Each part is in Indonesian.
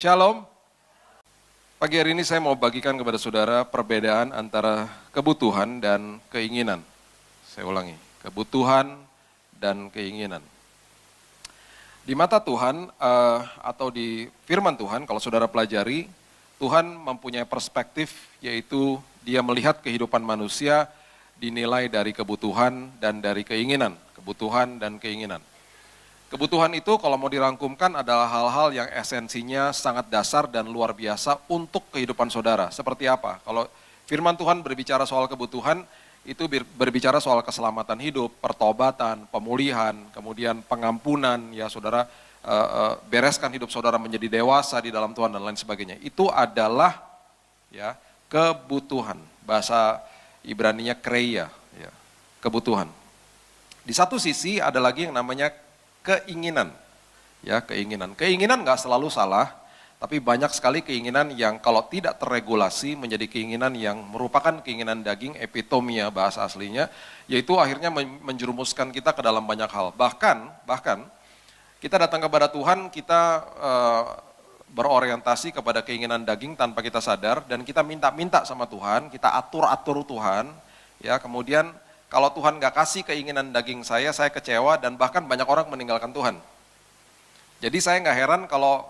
Shalom. Pagi hari ini saya mau bagikan kepada saudara perbedaan antara kebutuhan dan keinginan. Saya ulangi, kebutuhan dan keinginan. Di mata Tuhan atau di firman Tuhan, kalau saudara pelajari, Tuhan mempunyai perspektif yaitu Dia melihat kehidupan manusia dinilai dari kebutuhan dan dari keinginan. Kebutuhan dan keinginan. Kebutuhan itu kalau mau dirangkumkan adalah hal-hal yang esensinya sangat dasar dan luar biasa untuk kehidupan saudara. Seperti apa? Kalau firman Tuhan berbicara soal kebutuhan, itu berbicara soal keselamatan hidup, pertobatan, pemulihan, kemudian pengampunan, ya saudara bereskan hidup saudara menjadi dewasa di dalam Tuhan dan lain sebagainya. Itu adalah ya kebutuhan. Bahasa Ibraninya kreia, ya, kebutuhan. Di satu sisi ada lagi yang namanya keinginan, ya keinginan. Keinginan nggak selalu salah, tapi banyak sekali keinginan yang kalau tidak terregulasi menjadi keinginan yang merupakan keinginan daging, epitomia bahasa aslinya, yaitu akhirnya menjerumuskan kita ke dalam banyak hal. Bahkan kita datang kepada Tuhan, kita berorientasi kepada keinginan daging tanpa kita sadar, dan kita minta-minta sama Tuhan, kita atur-atur Tuhan, ya kemudian kalau Tuhan gak kasih keinginan daging saya kecewa dan bahkan banyak orang meninggalkan Tuhan. Jadi saya gak heran kalau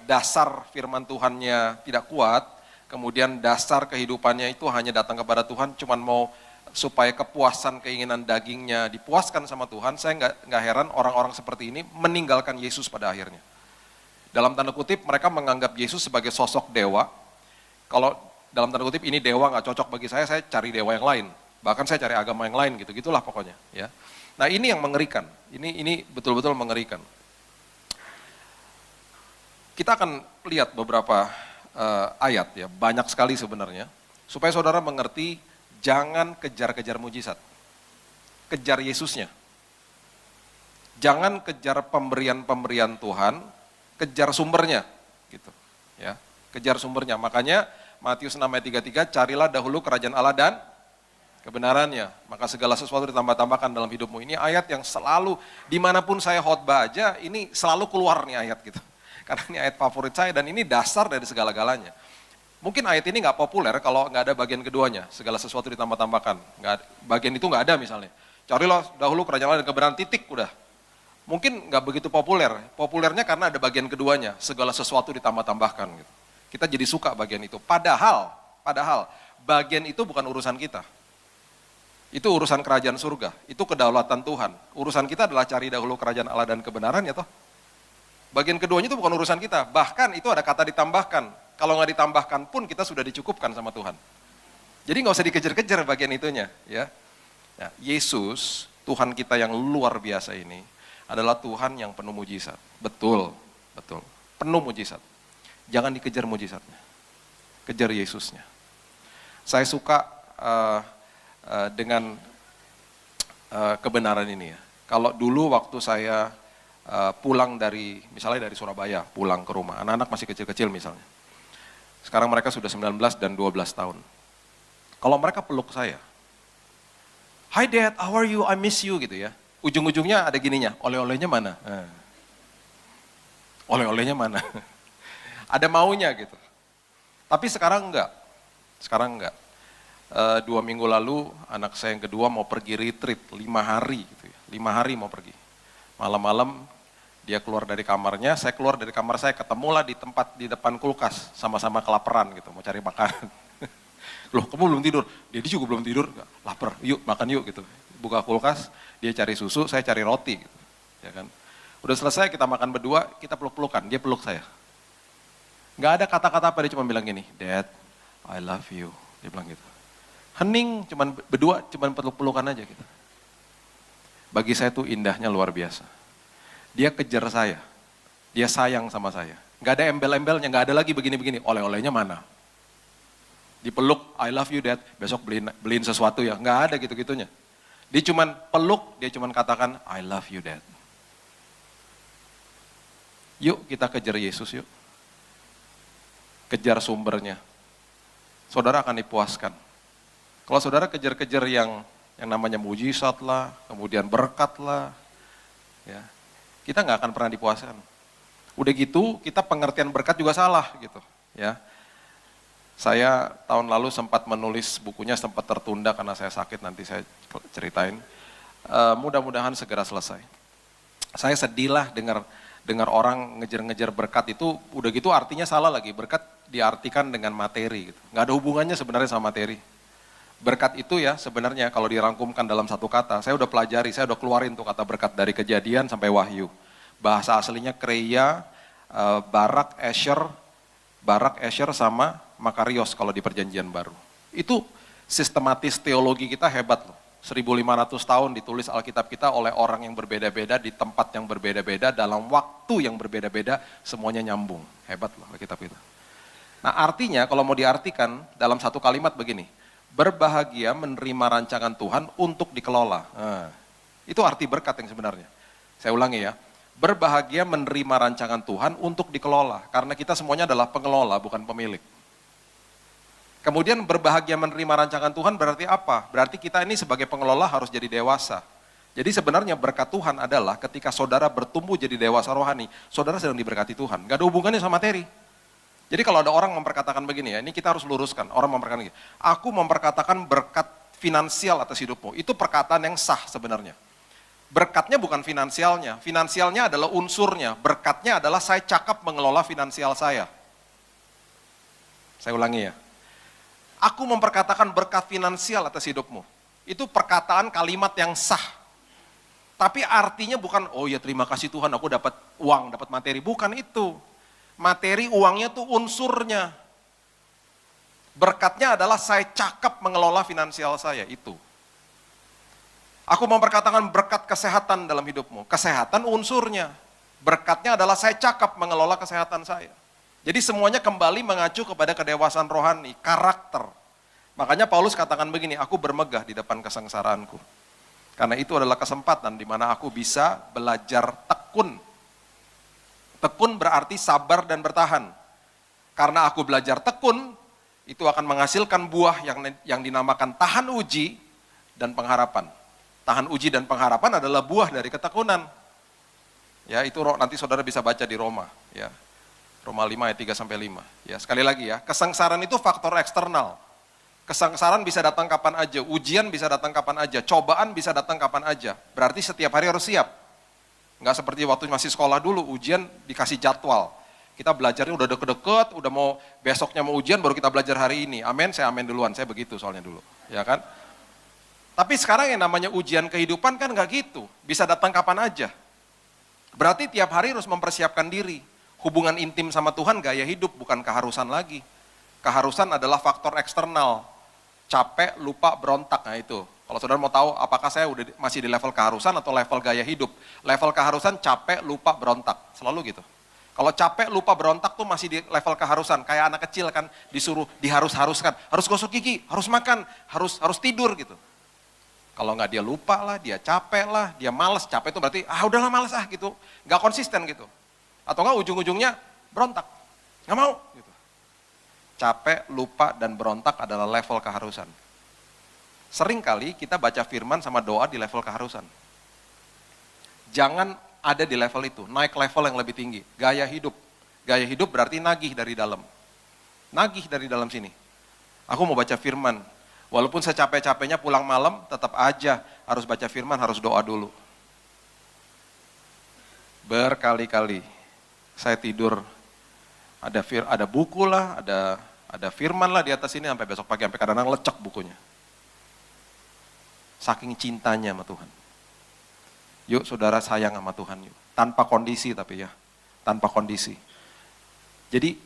dasar firman Tuhannya tidak kuat, kemudian dasar kehidupannya itu hanya datang kepada Tuhan cuman mau supaya kepuasan keinginan dagingnya dipuaskan sama Tuhan. Saya gak heran orang-orang seperti ini meninggalkan Yesus pada akhirnya. Dalam tanda kutip mereka menganggap Yesus sebagai sosok dewa. Kalau dalam tanda kutip ini dewa gak cocok bagi saya cari dewa yang lain. Bahkan saya cari agama yang lain gitu, gitulah pokoknya. Ya. Nah ini yang mengerikan, ini betul-betul mengerikan. Kita akan lihat beberapa ayat ya, banyak sekali sebenarnya. Supaya saudara mengerti, jangan kejar-kejar mujizat. Kejar Yesusnya. Jangan kejar pemberian-pemberian Tuhan, kejar sumbernya. Gitu. Ya, kejar sumbernya. Makanya Matius 6 ayat 33, carilah dahulu kerajaan Allah dan kebenarannya, maka segala sesuatu ditambah-tambahkan dalam hidupmu. Ini ayat yang selalu, dimanapun saya khotbah aja, ini selalu keluar nih ayat gitu. Karena ini ayat favorit saya dan ini dasar dari segala-galanya. Mungkin ayat ini nggak populer kalau nggak ada bagian keduanya, segala sesuatu ditambah-tambahkan. Bagian itu nggak ada misalnya. Carilah dahulu kerajaan Allah dan kebenaran, titik udah. Mungkin nggak begitu populer, populernya karena ada bagian keduanya, segala sesuatu ditambah-tambahkan gitu. Kita jadi suka bagian itu. Padahal bagian itu bukan urusan kita. Itu urusan kerajaan surga, itu kedaulatan Tuhan. Urusan kita adalah cari dahulu kerajaan Allah dan kebenaran ya toh. Bagian keduanya itu bukan urusan kita, bahkan itu ada kata ditambahkan. Kalau nggak ditambahkan pun kita sudah dicukupkan sama Tuhan. Jadi nggak usah dikejar-kejar bagian itunya ya. Nah, Yesus, Tuhan kita yang luar biasa ini, adalah Tuhan yang penuh mujizat. Betul, penuh mujizat. Jangan dikejar mujizatnya, kejar Yesusnya. Saya suka dengan kebenaran ini ya. Kalau dulu waktu saya pulang misalnya dari Surabaya, pulang ke rumah, anak-anak masih kecil-kecil misalnya. Sekarang mereka sudah 19 dan 12 tahun. Kalau mereka peluk saya, "Hi Dad, how are you? I miss you," gitu ya. Ujung-ujungnya ada gininya, oleh-olehnya mana? Oleh-olehnya mana? Ada maunya gitu. Tapi sekarang enggak. 2 minggu lalu anak saya yang kedua mau pergi retreat 5 hari gitu ya. 5 hari mau pergi. Malam-malam dia keluar dari kamarnya, saya keluar dari kamar saya, ketemulah di tempat di depan kulkas, sama-sama kelaparan gitu, mau cari makanan. Loh, kamu belum tidur? Dia juga belum tidur, lapar, yuk makan yuk gitu. Buka kulkas, dia cari susu, saya cari roti gitu. Ya kan? Udah selesai kita makan berdua, kita peluk-pelukan, dia peluk saya. Nggak ada kata-kata apa, dia cuma bilang gini, "Dad, I love you." Dia bilang gitu. Hening, berdua, cuman peluk-pelukan aja gitu. Bagi saya itu indahnya luar biasa. Dia kejar saya, dia sayang sama saya. Gak ada embel-embelnya, gak ada lagi begini-begini, oleh-olehnya mana? Dipeluk, "I love you Dad," besok beliin sesuatu ya, gak ada gitu-gitunya. Dia cuman peluk, dia cuman katakan, "I love you Dad." Yuk kita kejar Yesus yuk. Kejar sumbernya. Saudara akan dipuaskan. Kalau saudara kejar-kejar yang namanya mujizat lah, kemudian berkat lah, ya, kita nggak akan pernah dipuaskan. Udah gitu kita pengertian berkat juga salah gitu ya. Saya tahun lalu sempat menulis bukunya, sempat tertunda karena saya sakit, nanti saya ceritain. Mudah-mudahan segera selesai. Saya sedih lah dengar orang ngejar-ngejar berkat itu, udah gitu artinya salah lagi. Berkat diartikan dengan materi gitu. Nggak ada hubungannya sebenarnya sama materi. Berkat itu ya sebenarnya kalau dirangkumkan dalam satu kata, saya udah pelajari, saya udah keluarin tuh kata berkat dari Kejadian sampai Wahyu. Bahasa aslinya kreia, Barak, Esher sama Makarios kalau di perjanjian baru. Itu sistematis teologi kita hebat loh. 1500 tahun ditulis Alkitab kita oleh orang yang berbeda-beda, di tempat yang berbeda-beda, dalam waktu yang berbeda-beda, semuanya nyambung. Hebat loh Alkitab itu. Nah artinya kalau mau diartikan dalam satu kalimat begini, berbahagia menerima rancangan Tuhan untuk dikelola. Nah, itu arti berkat yang sebenarnya. Saya ulangi ya, berbahagia menerima rancangan Tuhan untuk dikelola. Karena kita semuanya adalah pengelola, bukan pemilik. Kemudian berbahagia menerima rancangan Tuhan berarti apa? Berarti kita ini sebagai pengelola harus jadi dewasa. Jadi sebenarnya berkat Tuhan adalah ketika saudara bertumbuh jadi dewasa rohani, saudara sedang diberkati Tuhan. Gak ada hubungannya sama materi. Jadi kalau ada orang memperkatakan begini ya, ini kita harus luruskan. Orang memperkatakan begini, aku memperkatakan berkat finansial atas hidupmu. Itu perkataan yang sah sebenarnya. Berkatnya bukan finansialnya adalah unsurnya. Berkatnya adalah saya cakap mengelola finansial saya. Saya ulangi ya. Aku memperkatakan berkat finansial atas hidupmu. Itu perkataan kalimat yang sah. Tapi artinya bukan, oh ya terima kasih Tuhan aku dapat uang, dapat materi. Bukan itu. Materi uangnya tuh unsurnya. Berkatnya adalah saya cakap mengelola finansial saya, itu. Aku memperkatakan berkat kesehatan dalam hidupmu. Kesehatan unsurnya. Berkatnya adalah saya cakap mengelola kesehatan saya. Jadi semuanya kembali mengacu kepada kedewasaan rohani, karakter. Makanya Paulus katakan begini, aku bermegah di depan kesengsaraanku. Karena itu adalah kesempatan di mana aku bisa belajar tekun. Tekun berarti sabar dan bertahan. Karena aku belajar tekun, itu akan menghasilkan buah yang dinamakan tahan uji dan pengharapan. Tahan uji dan pengharapan adalah buah dari ketekunan. Ya, itu nanti saudara bisa baca di Roma, ya. Roma 5 ayat 3 sampai 5. Ya, sekali lagi ya, kesengsaraan itu faktor eksternal. Kesengsaraan bisa datang kapan aja, ujian bisa datang kapan aja, cobaan bisa datang kapan aja. Berarti setiap hari harus siap. Enggak seperti waktu masih sekolah dulu, ujian dikasih jadwal. Kita belajarnya udah deket-deket, udah mau besoknya mau ujian baru kita belajar hari ini. Amin, saya amin duluan, saya begitu soalnya dulu. Ya kan? Tapi sekarang yang namanya ujian kehidupan kan enggak gitu, bisa datang kapan aja. Berarti tiap hari harus mempersiapkan diri. Hubungan intim sama Tuhan gaya hidup, bukan keharusan lagi. Keharusan adalah faktor eksternal. Capek, lupa, berontak. Nah itu. Kalau saudara mau tahu apakah saya udah masih di level keharusan atau level gaya hidup. Level keharusan capek, lupa, berontak. Selalu gitu. Kalau capek, lupa, berontak tuh masih di level keharusan. Kayak anak kecil kan disuruh diharus-haruskan. Harus gosok gigi, harus makan, harus tidur gitu. Kalau nggak dia lupa lah, dia capek lah, dia males. Capek itu berarti udahlah males gitu. Nggak konsisten gitu. Atau enggak ujung-ujungnya berontak. Nggak mau. Gitu. Capek, lupa, dan berontak adalah level keharusan. Sering kali kita baca firman sama doa di level keharusan. Jangan ada di level itu, naik level yang lebih tinggi. Gaya hidup. Gaya hidup berarti nagih dari dalam. Nagih dari dalam sini. Aku mau baca firman. Walaupun saya capek-capeknya pulang malam, tetap aja harus baca firman, harus doa dulu. Berkali-kali saya tidur, ada buku lah, ada firman lah di atas ini sampai besok pagi, sampai kadang-kadang lecek bukunya. Saking cintanya sama Tuhan. Yuk saudara sayang sama Tuhan yuk. Tanpa kondisi tapi ya, tanpa kondisi. Jadi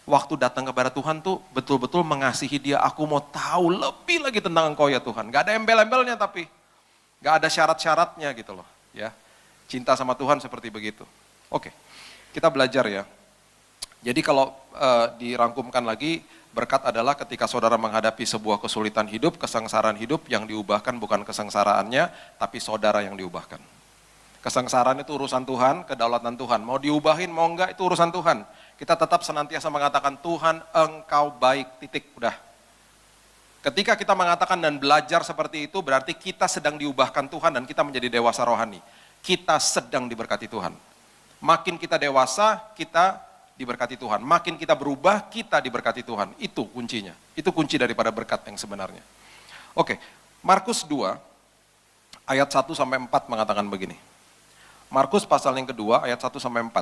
waktu datang kepada Tuhan tuh betul-betul mengasihi dia, aku mau tahu lebih lagi tentang Engkau ya Tuhan. Gak ada embel-embelnya tapi, gak ada syarat-syaratnya gitu loh. Ya, cinta sama Tuhan seperti begitu. Oke, kita belajar ya. Jadi kalau dirangkumkan lagi, berkat adalah ketika saudara menghadapi sebuah kesulitan hidup, kesengsaraan hidup yang diubahkan bukan kesengsaraannya, tapi saudara yang diubahkan. Kesengsaraan itu urusan Tuhan, kedaulatan Tuhan. Mau diubahin, mau enggak, itu urusan Tuhan. Kita tetap senantiasa mengatakan, Tuhan Engkau baik, titik, udah. Ketika kita mengatakan dan belajar seperti itu, berarti kita sedang diubahkan Tuhan dan kita menjadi dewasa rohani. Kita sedang diberkati Tuhan. Makin kita dewasa, kita diberkati Tuhan. Makin kita berubah, kita diberkati Tuhan. Itu kuncinya. Itu kunci daripada berkat yang sebenarnya. Oke, Markus 2, ayat 1 sampai 4 mengatakan begini. Markus pasal yang kedua, ayat 1 sampai 4.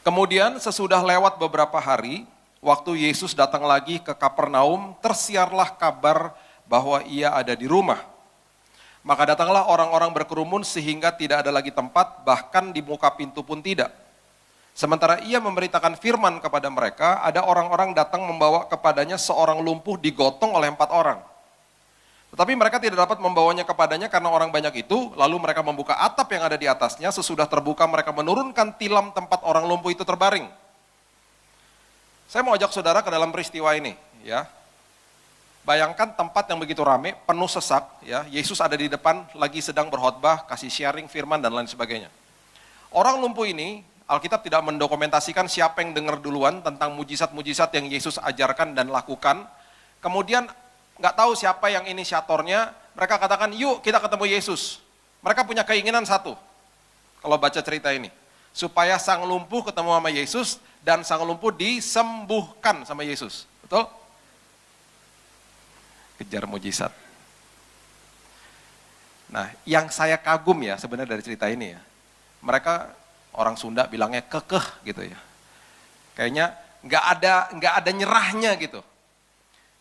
Kemudian sesudah lewat beberapa hari, waktu Yesus datang lagi ke Kapernaum, tersiarlah kabar bahwa ia ada di rumah. Maka datanglah orang-orang berkerumun sehingga tidak ada lagi tempat, bahkan di muka pintu pun tidak. Sementara ia memberitakan firman kepada mereka, ada orang-orang datang membawa kepadanya seorang lumpuh digotong oleh 4 orang. Tetapi mereka tidak dapat membawanya kepadanya karena orang banyak itu, lalu mereka membuka atap yang ada di atasnya, sesudah terbuka mereka menurunkan tilam tempat orang lumpuh itu terbaring. Saya mau ajak saudara ke dalam peristiwa ini, ya. Bayangkan tempat yang begitu ramai, penuh sesak, ya. Yesus ada di depan, lagi sedang berkhotbah, kasih sharing firman dan lain sebagainya. Orang lumpuh ini, Alkitab tidak mendokumentasikan siapa yang dengar duluan tentang mujizat-mujizat yang Yesus ajarkan dan lakukan. Kemudian nggak tahu siapa yang inisiatornya, mereka katakan, yuk kita ketemu Yesus. Mereka punya keinginan satu, kalau baca cerita ini. Supaya sang lumpuh ketemu sama Yesus, dan sang lumpuh disembuhkan sama Yesus. Betul? Kejar mujizat. Nah, yang saya kagum ya sebenarnya dari cerita ini ya, mereka orang Sunda bilangnya kekeh gitu ya. Kayaknya nggak ada nyerahnya gitu.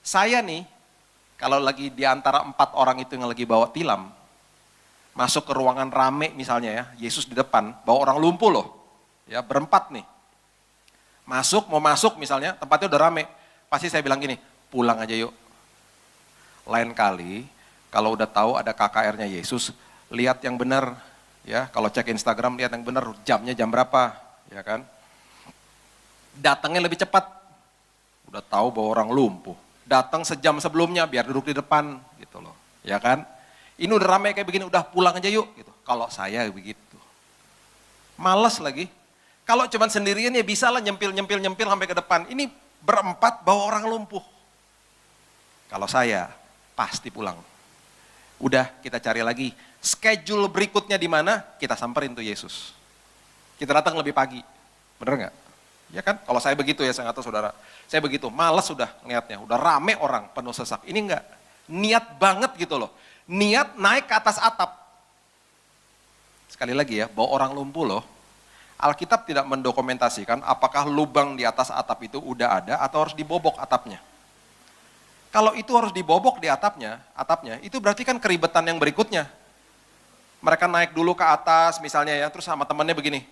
Saya nih, kalau lagi di antara 4 orang itu yang lagi bawa tilam, masuk ke ruangan rame misalnya ya, Yesus di depan, bawa orang lumpuh loh, ya berempat nih. Mau masuk misalnya, tempatnya udah rame, pasti saya bilang gini, pulang aja yuk. Lain kali, kalau udah tahu ada KKR-nya Yesus, lihat yang benar, ya. Kalau cek Instagram, lihat yang benar, jamnya jam berapa, ya kan. Datangnya lebih cepat, udah tahu bahwa orang lumpuh. Datang sejam sebelumnya, biar duduk di depan, gitu loh, ya kan. Ini udah ramai kayak begini, udah pulang aja yuk, gitu. Kalau saya begitu. Males lagi. Kalau cuman sendirian ya bisa lah nyempil sampai ke depan. Ini berempat bawa orang lumpuh. Kalau saya, pasti pulang. Udah kita cari lagi schedule berikutnya di mana, kita samperin tuh Yesus. Kita datang lebih pagi. Bener nggak? Ya kan? Kalau saya begitu ya, saya nggak tahu saudara. Saya begitu, males sudah niatnya. Udah rame orang, penuh sesak. Ini enggak. Niat banget gitu loh. Niat naik ke atas atap. Sekali lagi ya, bawa orang lumpuh loh. Alkitab tidak mendokumentasikan apakah lubang di atas atap itu udah ada atau harus dibobok atapnya. Kalau itu harus dibobok di atapnya, itu berarti kan keribetan yang berikutnya. Mereka naik dulu ke atas misalnya ya, terus sama temannya begini.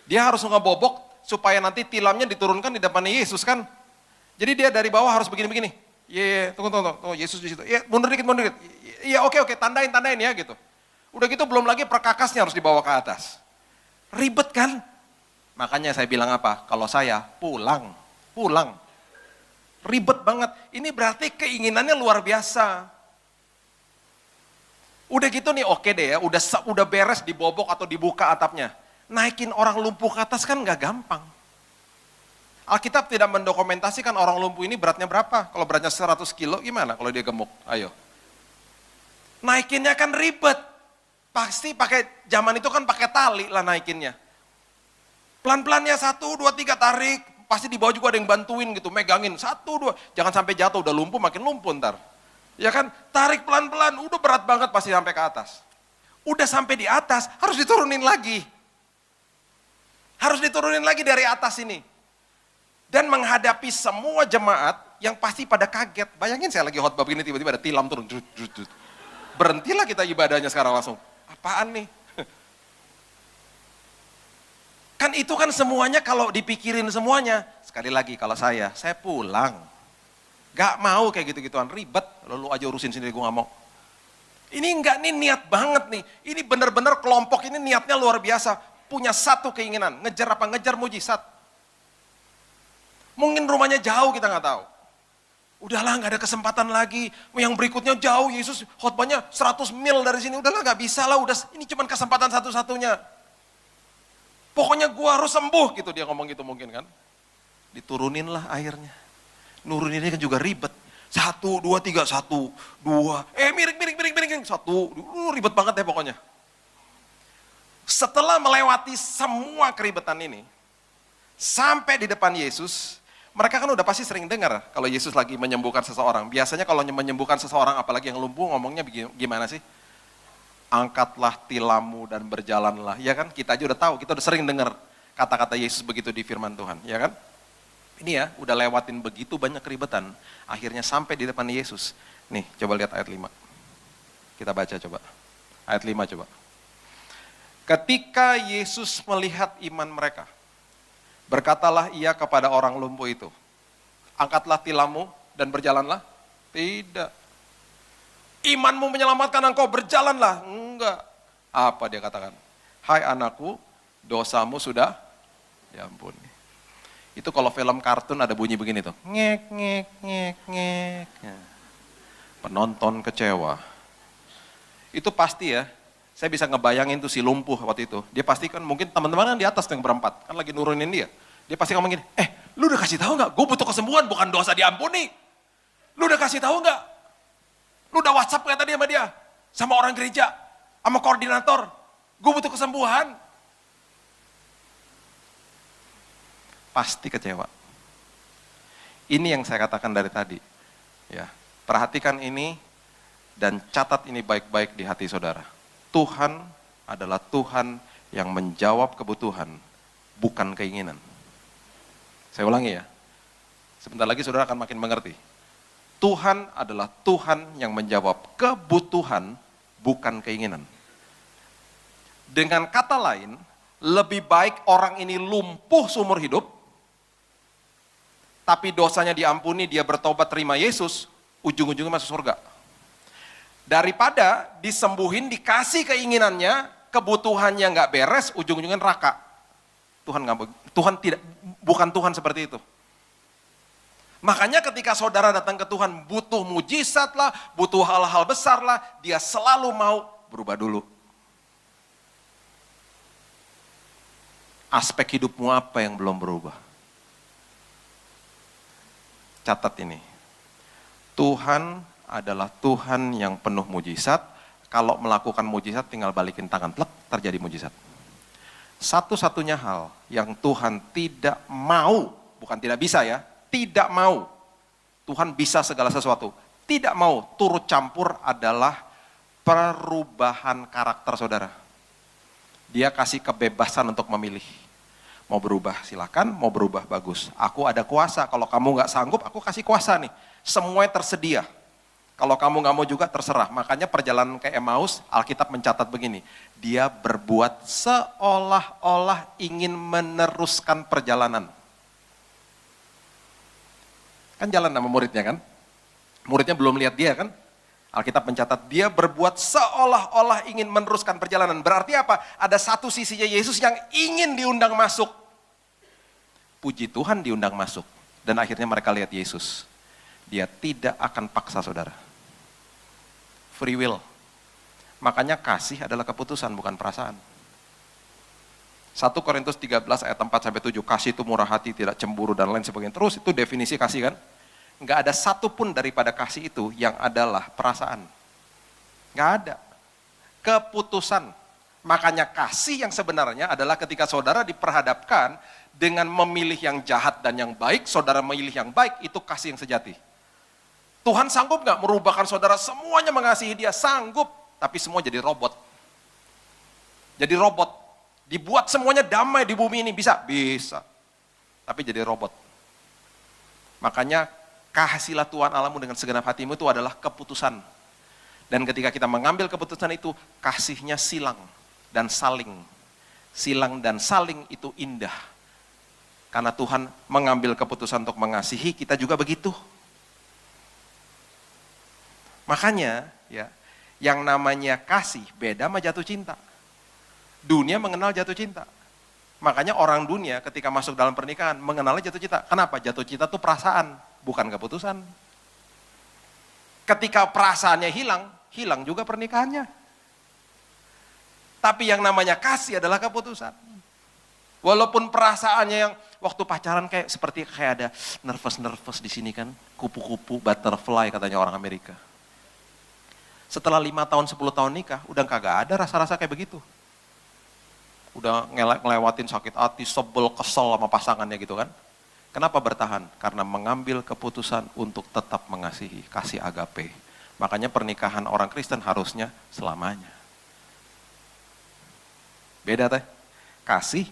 Dia harus ngebobok supaya nanti tilamnya diturunkan di depannya Yesus kan. Jadi dia dari bawah harus begini-begini. Tunggu, Yesus di situ. Ya, mundur dikit. Iya, oke, tandain ya gitu. Udah gitu belum lagi perkakasnya harus dibawa ke atas. Ribet kan? Makanya saya bilang apa? Kalau saya pulang. Ribet banget. Ini berarti keinginannya luar biasa. Udah gitu nih oke deh ya, udah beres dibobok atau dibuka atapnya. Naikin orang lumpuh ke atas kan nggak gampang. Alkitab tidak mendokumentasikan orang lumpuh ini beratnya berapa. Kalau beratnya 100 kilo gimana kalau dia gemuk? Ayo. Naikinnya kan ribet. Pasti pakai, zaman itu kan pakai tali lah naikinnya. Pelan-pelannya 1, 2, 3 tarik. Pasti di bawah juga ada yang bantuin gitu, megangin. 1, 2, jangan sampai jatuh, udah lumpuh makin lumpuh ntar. Ya kan, tarik pelan-pelan, udah berat banget pasti sampai ke atas. Udah sampai di atas, harus diturunin lagi. Harus diturunin lagi dari atas ini. Dan menghadapi semua jemaat yang pasti pada kaget. Bayangin saya lagi khotbah begini, tiba-tiba ada tilam turun. Berhentilah kita ibadahnya sekarang langsung. Apaan nih? Kan itu kan semuanya kalau dipikirin semuanya. Sekali lagi kalau saya pulang. Gak mau kayak gitu-gituan, ribet. Lalu aja urusin sendiri, gue gak mau. Ini enggak nih niat banget nih. Ini benar-benar kelompok ini niatnya luar biasa. Punya satu keinginan, ngejar apa? Ngejar mujizat. Mungkin rumahnya jauh kita gak tahu. Udahlah gak ada kesempatan lagi. Yang berikutnya jauh, Yesus khotbahnya 100 mil dari sini. Udahlah gak bisa lah, ini cuma kesempatan satu-satunya. Pokoknya gua harus sembuh gitu dia ngomong gitu mungkin kan. Diturunin lah airnya. Nuruninnya kan juga ribet. 1, 2, 3, 1, 2. Miring. 1, ribet banget ya pokoknya. Setelah melewati semua keribetan ini, sampai di depan Yesus, mereka kan udah pasti sering dengar kalau Yesus lagi menyembuhkan seseorang. Biasanya kalau menyembuhkan seseorang, apalagi yang lumpuh, ngomongnya gimana sih? Angkatlah tilammu dan berjalanlah. Ya kan, kita aja udah tahu, kita udah sering dengar kata-kata Yesus begitu di firman Tuhan. Ya kan? Ini ya, udah lewatin begitu banyak keribetan, akhirnya sampai di depan Yesus. Nih, coba lihat ayat 5. Kita baca coba. Ayat 5 coba. Ketika Yesus melihat iman mereka, berkatalah ia kepada orang lumpuh itu, angkatlah tilammu dan berjalanlah. Tidak. Imanmu menyelamatkan engkau, berjalanlah. Enggak. Apa dia katakan? Hai anakku, dosamu sudah diampuni. Itu kalau film kartun ada bunyi begini tuh. Ngek, ngek, ngek, ngek. Penonton kecewa. Itu pasti ya. Saya bisa ngebayangin tuh si lumpuh waktu itu. Dia pasti kan mungkin teman-teman kan di atas yang berempat. Kan lagi nurunin dia. Dia pasti ngomong gini, lu udah kasih tahu nggak? Gue butuh kesembuhan, bukan dosa diampuni. Lu udah kasih tahu nggak? Lu udah WhatsApp nggak tadi sama dia? Sama orang gereja? Sama koordinator? Gue butuh kesembuhan. Pasti kecewa. Ini yang saya katakan dari tadi. Ya, perhatikan ini dan catat ini baik-baik di hati saudara. Tuhan adalah Tuhan yang menjawab kebutuhan, bukan keinginan. Saya ulangi ya, sebentar lagi saudara akan makin mengerti. Tuhan adalah Tuhan yang menjawab kebutuhan, bukan keinginan. Dengan kata lain, lebih baik orang ini lumpuh seumur hidup, tapi dosanya diampuni, dia bertobat terima Yesus, ujung-ujungnya masuk surga. Daripada disembuhin, dikasih keinginannya, kebutuhannya nggak beres, ujung-ujungnya neraka. Bukan Tuhan seperti itu. Makanya ketika saudara datang ke Tuhan, butuh mujizat lah, butuh hal-hal besar lah, dia selalu mau berubah dulu. Aspek hidupmu apa yang belum berubah? Catat ini. Tuhan adalah Tuhan yang penuh mujizat. Kalau melakukan mujizat tinggal balikin tangan, plek, terjadi mujizat. Satu-satunya hal yang Tuhan tidak mau, bukan tidak bisa ya, tidak mau. Tuhan bisa segala sesuatu. Tidak mau turut campur adalah perubahan karakter saudara. Dia kasih kebebasan untuk memilih. Mau berubah silakan, mau berubah bagus. Aku ada kuasa, kalau kamu nggak sanggup aku kasih kuasa nih. Semuanya tersedia. Kalau kamu nggak mau juga terserah. Makanya perjalanan ke Emmaus, Alkitab mencatat begini. Dia berbuat seolah-olah ingin meneruskan perjalanan. Kan jalan sama muridnya kan? Muridnya belum lihat dia kan? Alkitab mencatat dia berbuat seolah-olah ingin meneruskan perjalanan. Berarti apa? Ada satu sisinya Yesus yang ingin diundang masuk. Puji Tuhan diundang masuk. Dan akhirnya mereka lihat Yesus. Dia tidak akan paksa saudara. Free will. Makanya kasih adalah keputusan, bukan perasaan. 1 Korintus 13 ayat 4-7, kasih itu murah hati, tidak cemburu dan lain sebagainya. Terus itu definisi kasih kan? Nggak ada satupun daripada kasih itu yang adalah perasaan. Nggak ada. Keputusan. Makanya kasih yang sebenarnya adalah ketika saudara diperhadapkan dengan memilih yang jahat dan yang baik, saudara memilih yang baik, itu kasih yang sejati. Tuhan sanggup nggak merubahkan saudara semuanya mengasihi dia? Sanggup. Tapi semua jadi robot. Jadi robot. Dibuat semuanya damai di bumi ini. Bisa? Bisa. Tapi jadi robot. Makanya kasihlah Tuhan Allahmu dengan segenap hatimu itu adalah keputusan. Dan ketika kita mengambil keputusan itu, kasihnya silang dan saling. Silang dan saling itu indah. Karena Tuhan mengambil keputusan untuk mengasihi, kita juga begitu. Makanya ya, yang namanya kasih beda sama jatuh cinta. Dunia mengenal jatuh cinta. Makanya orang dunia ketika masuk dalam pernikahan mengenalnya jatuh cinta. Kenapa? Jatuh cinta itu perasaan, bukan keputusan. Ketika perasaannya hilang, hilang juga pernikahannya. Tapi yang namanya kasih adalah keputusan. Walaupun perasaannya yang waktu pacaran seperti ada nervous di sini kan, kupu-kupu, butterfly katanya orang Amerika. Setelah 5 tahun, 10 tahun nikah, udah kagak ada rasa-rasa kayak begitu. udah ngelewatin sakit hati, sebel, kesel sama pasangannya gitu kan. Kenapa bertahan? Karena mengambil keputusan untuk tetap mengasihi, kasih agape. Makanya pernikahan orang Kristen harusnya selamanya. Beda teh, kasih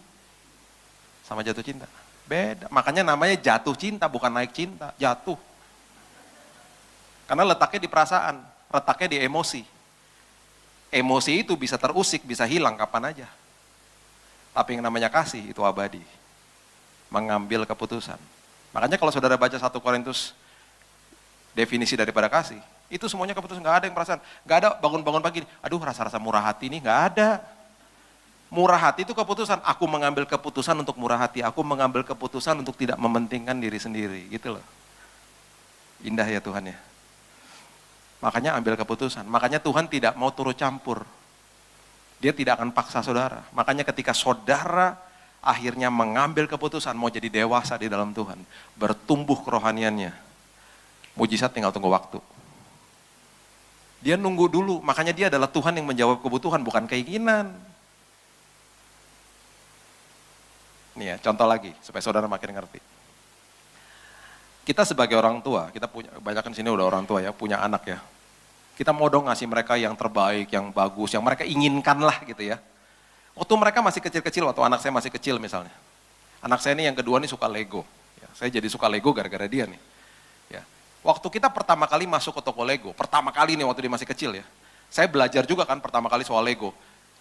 sama jatuh cinta. Beda, makanya namanya jatuh cinta, bukan naik cinta, jatuh. Karena letaknya di perasaan, letaknya di emosi. Emosi itu bisa terusik, bisa hilang kapan aja. Tapi yang namanya kasih itu abadi. Mengambil keputusan. Makanya kalau saudara baca 1 Korintus, definisi daripada kasih, itu semuanya keputusan, nggak ada yang perasaan. Nggak ada bangun-bangun pagi, aduh rasa-rasa murah hati ini, nggak ada. Murah hati itu keputusan, aku mengambil keputusan untuk murah hati, aku mengambil keputusan untuk tidak mementingkan diri sendiri, gitu loh. Indah ya Tuhan ya. Makanya ambil keputusan, makanya Tuhan tidak mau turut campur. Dia tidak akan paksa saudara. Makanya ketika saudara akhirnya mengambil keputusan mau jadi dewasa di dalam Tuhan, bertumbuh kerohaniannya, mujizat tinggal tunggu waktu. Dia nunggu dulu, makanya dia adalah Tuhan yang menjawab kebutuhan, bukan keinginan. Nih ya, contoh lagi, supaya saudara makin ngerti. Kita sebagai orang tua, kita punya, kebanyakan sini udah orang tua ya, punya anak ya. Kita mau dong ngasih mereka yang terbaik, yang bagus, yang mereka inginkan lah gitu ya. Waktu mereka masih kecil-kecil, waktu anak saya masih kecil misalnya. Anak saya ini yang kedua nih suka Lego. Ya, saya jadi suka Lego gara-gara dia nih. Ya. Waktu kita pertama kali masuk ke toko Lego, pertama kali nih waktu dia masih kecil ya. Saya belajar juga kan pertama kali soal Lego.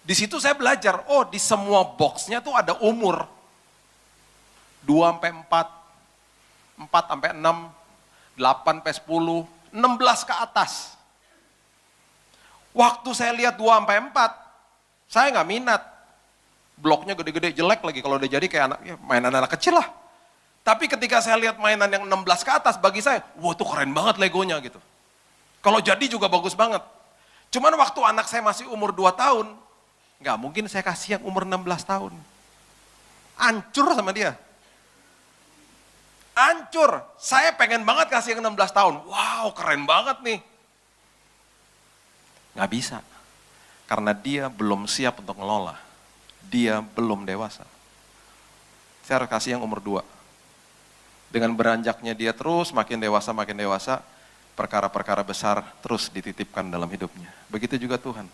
Di situ saya belajar, oh di semua boxnya tuh ada umur. 2-4, 4-6, 8-10, 16 ke atas. Waktu saya lihat 2-4, saya nggak minat. Bloknya gede-gede, jelek lagi kalau udah jadi kayak anak, ya mainan anak kecil lah. Tapi ketika saya lihat mainan yang 16 ke atas, bagi saya, wah tuh keren banget Legonya gitu. Kalau jadi juga bagus banget. Cuman waktu anak saya masih umur 2 tahun, nggak mungkin saya kasih yang umur 16 tahun. Hancur sama dia. Hancur. Saya pengen banget kasih yang 16 tahun. Wow, keren banget nih. Nggak bisa. Karena dia belum siap untuk ngelola. Dia belum dewasa. Saya harus kasih yang umur 2. Dengan beranjaknya dia terus makin dewasa, perkara-perkara besar terus dititipkan dalam hidupnya. Begitu juga Tuhan.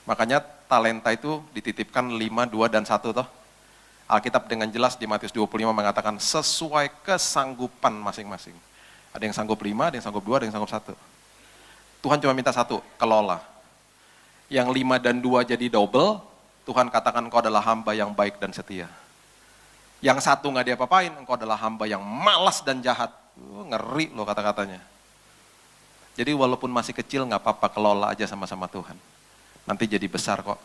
Makanya talenta itu dititipkan 5, 2, dan 1 toh. Alkitab dengan jelas di Matius 25 mengatakan sesuai kesanggupan masing-masing. Ada yang sanggup 5, ada yang sanggup 2, ada yang sanggup 1. Tuhan cuma minta 1, kelola. Yang 5 dan 2 jadi double, Tuhan katakan engkau adalah hamba yang baik dan setia. Yang 1 nggak diapa-apain, engkau adalah hamba yang malas dan jahat. Ngeri loh kata-katanya. Jadi walaupun masih kecil nggak apa-apa, kelola aja sama-sama Tuhan. Nanti jadi besar kok.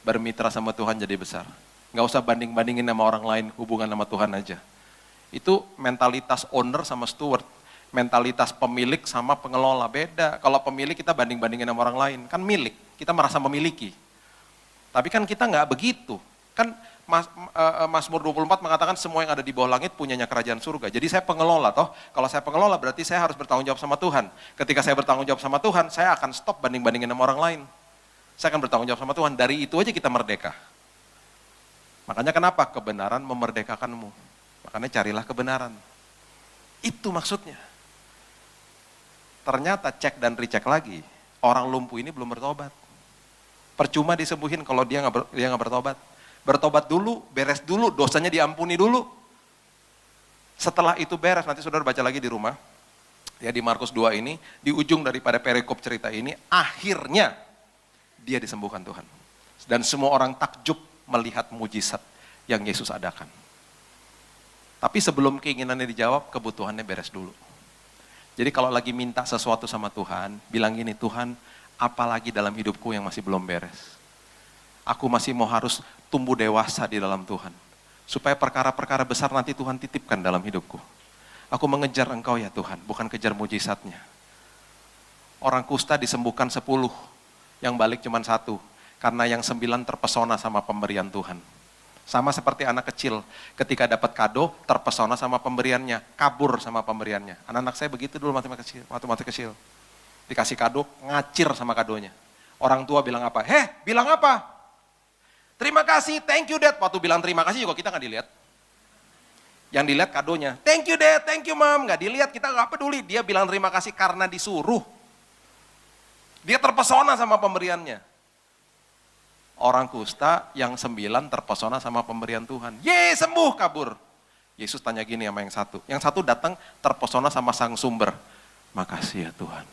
Bermitra sama Tuhan jadi besar. Nggak usah banding-bandingin sama orang lain, hubungan sama Tuhan aja. Itu mentalitas owner sama steward. Mentalitas pemilik sama pengelola, beda. Kalau pemilik kita banding-bandingin sama orang lain, kan milik, kita merasa memiliki. Tapi kan kita nggak begitu. Kan Mazmur 24 mengatakan semua yang ada di bawah langit punyanya kerajaan surga. Jadi saya pengelola toh. Kalau saya pengelola berarti saya harus bertanggung jawab sama Tuhan. Ketika saya bertanggung jawab sama Tuhan, saya akan stop banding-bandingin sama orang lain. Saya akan bertanggung jawab sama Tuhan. Dari itu aja kita merdeka. Makanya kenapa? Kebenaran memerdekakanmu. Makanya carilah kebenaran. Itu maksudnya. Ternyata cek dan recheck lagi. Orang lumpuh ini belum bertobat. Percuma disembuhin kalau dia nggak bertobat. Bertobat dulu, beres dulu, dosanya diampuni dulu. Setelah itu beres, nanti saudara baca lagi di rumah. Ya di Markus 2 ini, di ujung daripada perikop cerita ini, akhirnya dia disembuhkan Tuhan. Dan semua orang takjub melihat mujizat yang Yesus adakan. Tapi sebelum keinginannya dijawab, kebutuhannya beres dulu. Jadi kalau lagi minta sesuatu sama Tuhan, bilang gini, Tuhan, apalagi dalam hidupku yang masih belum beres. Aku masih mau harus tumbuh dewasa di dalam Tuhan. Supaya perkara-perkara besar nanti Tuhan titipkan dalam hidupku. Aku mengejar Engkau ya Tuhan, bukan kejar mujizatnya. Orang kusta disembuhkan 10, yang balik cuma 1. Karena yang 9 terpesona sama pemberian Tuhan. Sama seperti anak kecil, ketika dapat kado, terpesona sama pemberiannya, kabur sama pemberiannya. Anak-anak saya begitu dulu waktu masih kecil. Dikasih kado, ngacir sama kadonya. Orang tua bilang apa? Bilang apa? Terima kasih, thank you dad. Waktu bilang terima kasih juga kita nggak dilihat. Yang dilihat kadonya. Thank you dad, thank you mom. Nggak dilihat, kita nggak peduli. Dia bilang terima kasih karena disuruh. Dia terpesona sama pemberiannya. Orang kusta yang 9 terpesona sama pemberian Tuhan. Ye, sembuh, kabur. Yesus tanya gini sama yang satu. Yang satu datang terpesona sama sang sumber. Makasih ya Tuhan.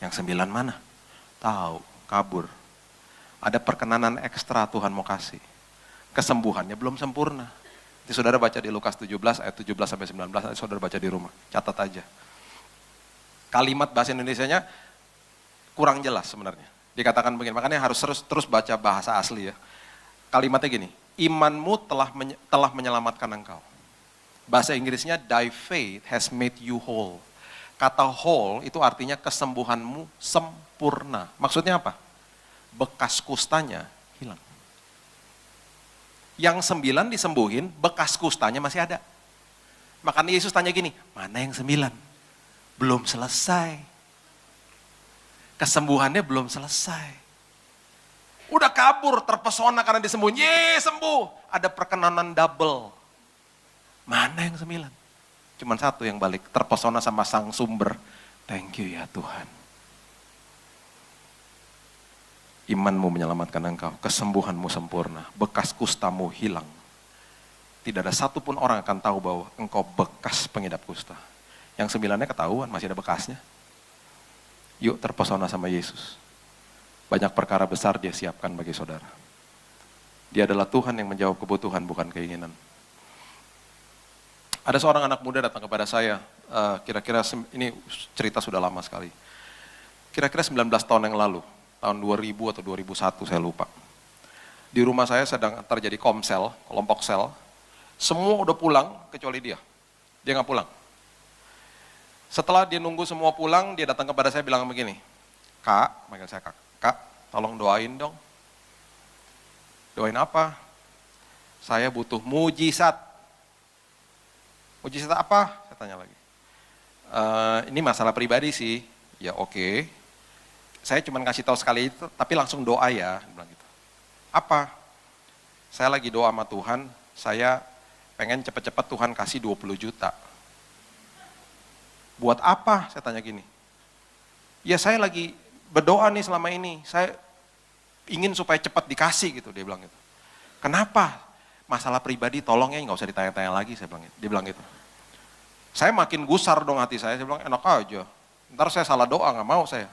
Yang 9 mana? Tahu, kabur. Ada perkenanan ekstra Tuhan mau kasih. Kesembuhannya belum sempurna. Nanti saudara baca di Lukas 17 ayat 17 sampai 19, nanti saudara baca di rumah. Catat aja. Kalimat bahasa Indonesianya kurang jelas sebenarnya. Dikatakan begini, makanya harus terus baca bahasa asli ya. Kalimatnya gini, imanmu telah menyelamatkan engkau. Bahasa Inggrisnya, thy faith has made you whole. Kata whole itu artinya kesembuhanmu sempurna. Maksudnya apa? Bekas kustanya hilang. Yang 9 disembuhin, bekas kustanya masih ada. Makanya Yesus tanya gini, mana yang 9? Belum selesai. Kesembuhannya belum selesai. Udah kabur, terpesona karena disembuhin. Ye, sembuh. Ada perkenanan double. Mana yang 9? Cuman satu yang balik, terpesona sama sang sumber. Thank you ya Tuhan. Imanmu menyelamatkan engkau, kesembuhanmu sempurna, bekas kustamu hilang. Tidak ada satupun orang akan tahu bahwa engkau bekas pengidap kusta. Yang 9-nya ketahuan, masih ada bekasnya. Yuk terpesona sama Yesus. Banyak perkara besar dia siapkan bagi saudara. Dia adalah Tuhan yang menjawab kebutuhan, bukan keinginan. Ada seorang anak muda datang kepada saya, kira-kira ini cerita sudah lama sekali. Kira-kira 19 tahun yang lalu. Tahun 2000 atau 2001 saya lupa. Di rumah saya sedang terjadi komsel, kelompok sel. Semua udah pulang kecuali dia. Dia nggak pulang. Setelah dia nunggu semua pulang, dia datang kepada saya bilang begini, Kak, manggil saya Kak, tolong doain dong. Doain apa? Saya butuh mujizat. Mujizat apa? Saya tanya lagi. Ini masalah pribadi sih. Ya oke. Saya cuma kasih tahu sekali itu, tapi langsung doa ya, bilang gitu. Apa? Saya lagi doa sama Tuhan, saya pengen cepet-cepet Tuhan kasih 20 juta. Buat apa? Saya tanya gini. Ya saya lagi berdoa nih selama ini, saya ingin supaya cepat dikasih gitu, dia bilang gitu. Kenapa? Masalah pribadi tolong ya, nggak usah ditanya-tanya lagi, saya bilang gitu. Dia bilang gitu. Saya makin gusar dong hati saya bilang enak aja. Ntar saya salah doa, nggak mau saya.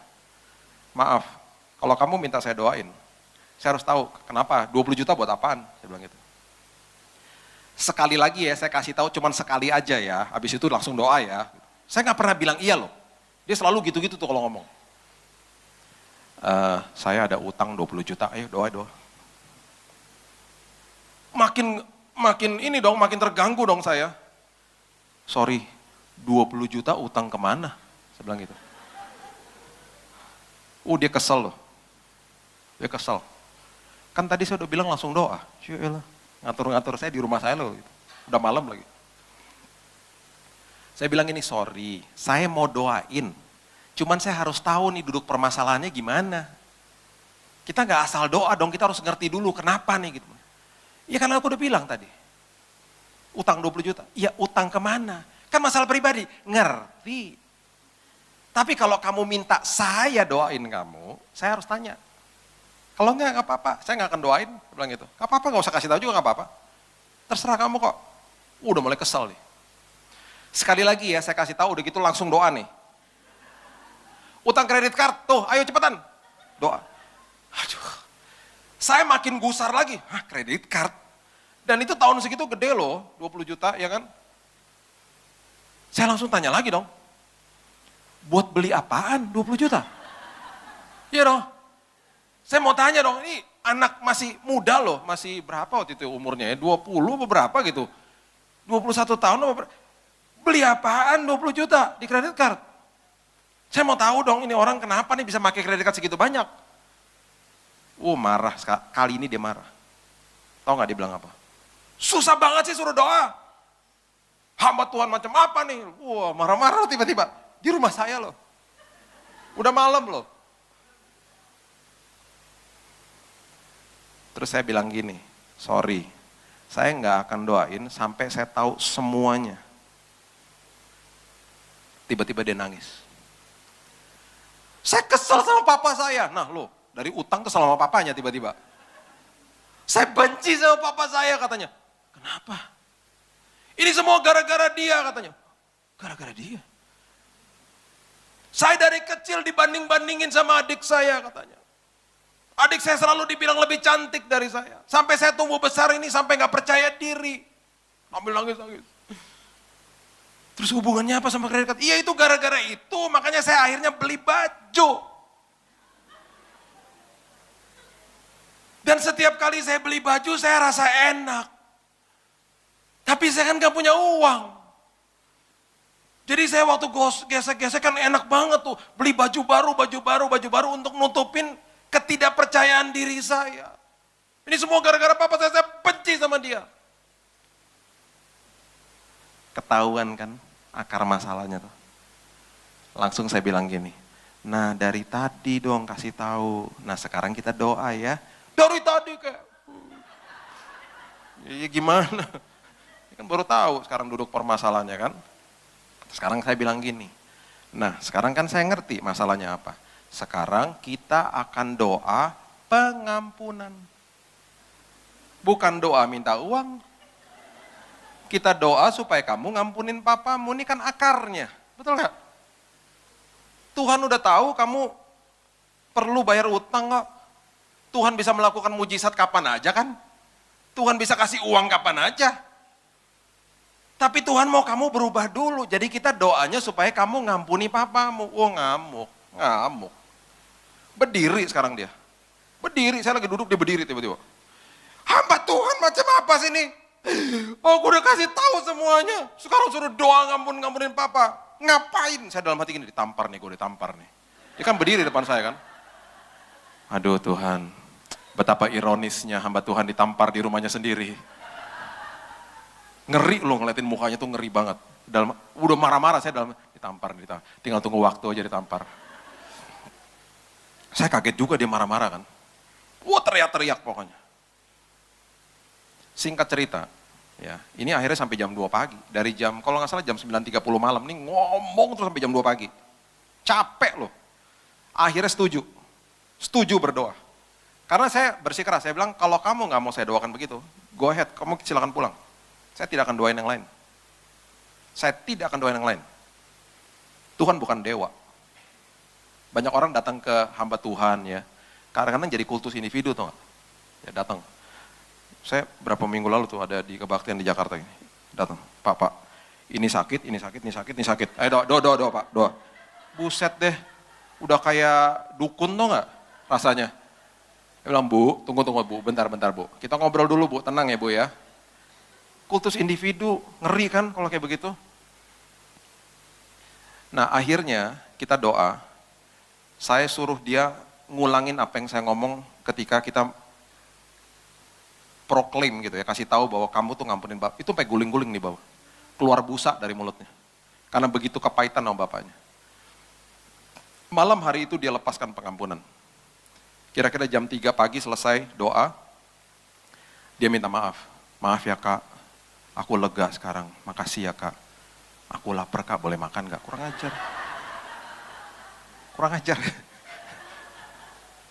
Maaf, kalau kamu minta saya doain, saya harus tahu kenapa, 20 juta buat apaan, saya bilang gitu. Sekali lagi ya, saya kasih tahu cuman sekali aja ya, habis itu langsung doa ya. Saya nggak pernah bilang iya loh, dia selalu gitu-gitu tuh kalau ngomong. Saya ada utang 20 juta, ayo doa. Makin ini dong, makin terganggu dong saya. Sorry, 20 juta utang kemana? Saya bilang gitu. Dia kesel loh. Dia kesel. Kan tadi saya udah bilang langsung doa. Yaelah, ngatur-ngatur saya di rumah saya loh. Udah malam lagi. Saya bilang ini sorry, saya mau doain. Cuman saya harus tahu nih duduk permasalahannya gimana. Kita nggak asal doa dong, kita harus ngerti dulu kenapa nih gitu. Ya karena aku udah bilang tadi. Utang 20 juta. Ya utang kemana? Kan masalah pribadi. Ngerti. Tapi kalau kamu minta saya doain kamu, saya harus tanya. Kalau enggak apa-apa, saya nggak akan doain, saya bilang gitu. Nggak apa-apa, nggak usah kasih tahu juga nggak apa-apa. Terserah kamu kok. Udah mulai kesel nih. Sekali lagi ya, saya kasih tahu udah gitu langsung doa nih. Utang kredit card, tuh ayo cepetan. Doa. Aduh, saya makin gusar lagi. Hah, kredit card? Dan itu tahun segitu gede loh, 20 juta ya kan. Saya langsung tanya lagi dong. Buat beli apaan 20 juta? Iya dong. Saya mau tanya dong, ini anak masih muda loh, masih berapa waktu itu umurnya ya? 20 beberapa gitu. 21 tahun beli apaan 20 juta di kredit card? Saya mau tahu dong ini orang kenapa nih bisa pakai kredit card segitu banyak? Marah, kali ini dia marah. Tahu nggak dia bilang apa? Susah banget sih suruh doa. Hamba Tuhan macam apa nih? Marah-marah tiba-tiba. Di rumah saya loh. Udah malam loh. Terus saya bilang gini, sorry, saya nggak akan doain sampai saya tahu semuanya. Tiba-tiba dia nangis. Saya kesel sama papa saya. Nah lo, dari utang kesel sama papanya tiba-tiba. Saya benci sama papa saya katanya. Kenapa? Ini semua gara-gara dia katanya. Gara-gara dia? Saya dari kecil dibanding-bandingin sama adik saya katanya. Adik saya selalu dibilang lebih cantik dari saya. Sampai saya tumbuh besar ini sampai gak percaya diri. Ambil nangis-nangis. Terus hubungannya apa sama kredit card? Iya itu gara-gara itu, makanya saya akhirnya beli baju. Dan setiap kali saya beli baju saya rasa enak. Tapi saya kan gak punya uang. Jadi saya waktu gesek-gesek kan enak banget tuh. Beli baju baru untuk nutupin ketidakpercayaan diri saya. Ini semua gara-gara papa saya benci sama dia. Ketahuan kan akar masalahnya tuh. Langsung saya bilang gini, nah dari tadi dong kasih tahu. Nah sekarang kita doa ya. Dari tadi kayak, ya gimana? Kan baru tahu sekarang duduk permasalahannya kan. Sekarang saya bilang gini, nah sekarang kan saya ngerti masalahnya apa. Sekarang kita akan doa pengampunan. Bukan doa minta uang. Kita doa supaya kamu ngampunin papamu, ini kan akarnya. Betul gak? Tuhan udah tahu kamu perlu bayar utang gak? Tuhan bisa melakukan mujizat kapan aja kan? Tuhan bisa kasih uang kapan aja. Tapi Tuhan mau kamu berubah dulu. Jadi kita doanya supaya kamu ngampuni papamu. Oh ngamuk. Berdiri sekarang dia. Berdiri, saya lagi duduk dia berdiri tiba-tiba. Hamba Tuhan macam apa sih ini? Oh gue udah kasih tahu semuanya. Sekarang suruh doa ngampunin papa. Ngapain? Saya dalam hati gini, ditampar nih, gue ditampar nih. Dia kan berdiri depan saya kan. Aduh Tuhan, betapa ironisnya hamba Tuhan ditampar di rumahnya sendiri. Ngeri loh ngeliatin mukanya tuh ngeri banget. Udah marah-marah saya ditampar. Tinggal tunggu waktu aja ditampar. Saya kaget juga dia marah-marah kan. Wah teriak-teriak pokoknya. Singkat cerita, ya ini akhirnya sampai jam 2 pagi. Dari jam, kalau nggak salah jam 9.30 malam, nih ngomong terus sampai jam 2 pagi. Capek loh. Akhirnya setuju berdoa. Karena saya bersikeras, saya bilang kalau kamu nggak mau saya doakan begitu, go ahead, kamu silakan pulang. Saya tidak akan doain yang lain. Saya tidak akan doain yang lain. Tuhan bukan dewa. Banyak orang datang ke hamba Tuhan ya, kadang-kadang jadi kultus individu tuh, ya datang. Saya berapa minggu lalu tuh ada di kebaktian di Jakarta ini, datang, Pak, ini sakit. Ayo doa Pak, doa. Buset deh, udah kayak dukun tuh nggak rasanya. Saya bilang Bu, tunggu Bu, bentar Bu, kita ngobrol dulu Bu, tenang ya Bu ya. Kultus individu, ngeri kan kalau kayak begitu. Nah akhirnya kita doa. Saya suruh dia ngulangin apa yang saya ngomong ketika kita proklaim gitu ya, kasih tahu bahwa kamu tuh ngampunin bapak. Itu sampai guling-guling di bawah. Keluar busa dari mulutnya. Karena begitu kepahitan sama bapaknya. Malam hari itu dia lepaskan pengampunan. Kira-kira jam 3 pagi selesai doa, dia minta maaf. Maaf ya Kak, aku lega sekarang. Makasih ya Kak. Aku lapar Kak, boleh makan gak? Kurang ajar.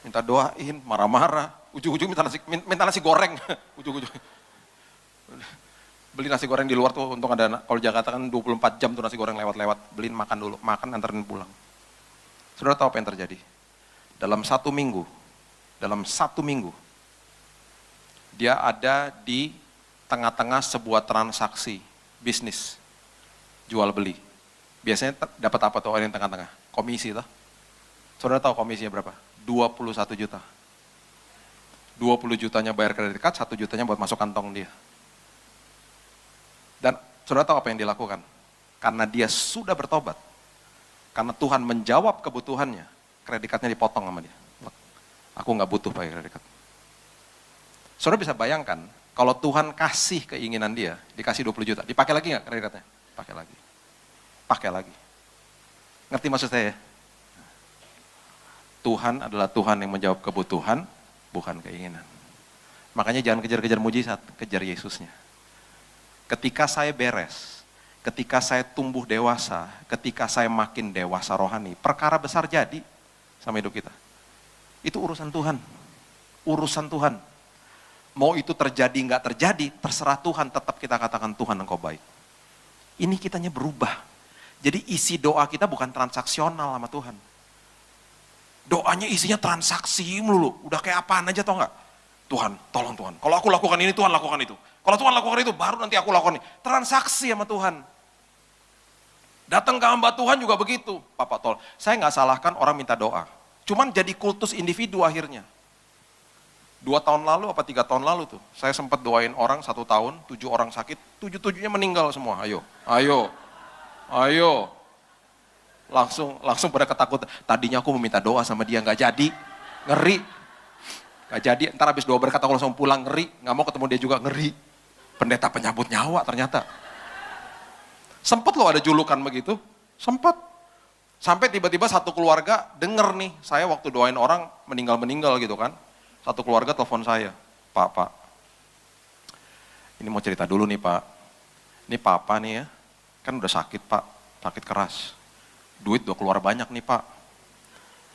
Minta doain, marah-marah, ujung-ujung minta nasi goreng, ujung-ujung. Beli nasi goreng di luar tuh, untung ada, kalau Jakarta kan 24 jam tuh nasi goreng lewat-lewat, beliin makan dulu, makan anterin pulang. Saudara tahu apa yang terjadi? Dalam satu minggu, dia ada di tengah-tengah sebuah transaksi bisnis, jual beli. Biasanya dapat apa tuh orang yang tengah-tengah? Komisi tuh. Saudara tahu komisinya berapa? 21 juta. 20 jutanya bayar kredit card, 1 jutanya buat masuk kantong dia. Dan saudara tahu apa yang dilakukan? Karena dia sudah bertobat. Karena Tuhan menjawab kebutuhannya, kredit cardnya dipotong sama dia. Aku nggak butuh pakai kredit card. Saudara bisa bayangkan, kalau Tuhan kasih keinginan dia, dikasih 20 juta, dipakai lagi nggak kredit cardnya? Pakai lagi. Ngerti maksud saya ya? Tuhan adalah Tuhan yang menjawab kebutuhan, bukan keinginan. Makanya jangan kejar-kejar mujizat, kejar Yesusnya. Ketika saya beres, ketika saya tumbuh dewasa, ketika saya makin dewasa rohani, perkara besar jadi sama hidup kita. Itu urusan Tuhan. Urusan Tuhan. Mau itu terjadi nggak terjadi, terserah Tuhan, tetap kita katakan Tuhan engkau baik. Ini kitanya berubah. Jadi isi doa kita bukan transaksional sama Tuhan. Doanya isinya transaksi melulu. Udah kayak apaan aja tau nggak? Tuhan, tolong Tuhan. Kalau aku lakukan ini, Tuhan lakukan itu. Kalau Tuhan lakukan itu, baru nanti aku lakukan ini. Transaksi sama Tuhan. Datang ke hamba Tuhan juga begitu. Papa tolong. Saya nggak salahkan orang minta doa. Cuman jadi kultus individu akhirnya. 2 tahun lalu apa 3 tahun lalu tuh. Saya sempat doain orang 1 tahun, 7 orang sakit. 7-7-nya meninggal semua. Ayo, ayo, ayo. Langsung pada ketakutan. Tadinya aku meminta doa sama dia, nggak jadi. Ngeri. Nggak jadi, ntar habis doa berkat aku langsung pulang, ngeri. Nggak mau ketemu dia juga, ngeri. Pendeta penyambut nyawa ternyata. Sempet loh ada julukan begitu. Sempet. Sampai tiba-tiba satu keluarga denger nih. Saya waktu doain orang meninggal-meninggal gitu kan. Satu keluarga telepon saya. Pak. Ini mau cerita dulu nih Pak. Ini papa nih ya. Kan udah sakit Pak. Sakit keras. Duit udah keluar banyak nih Pak.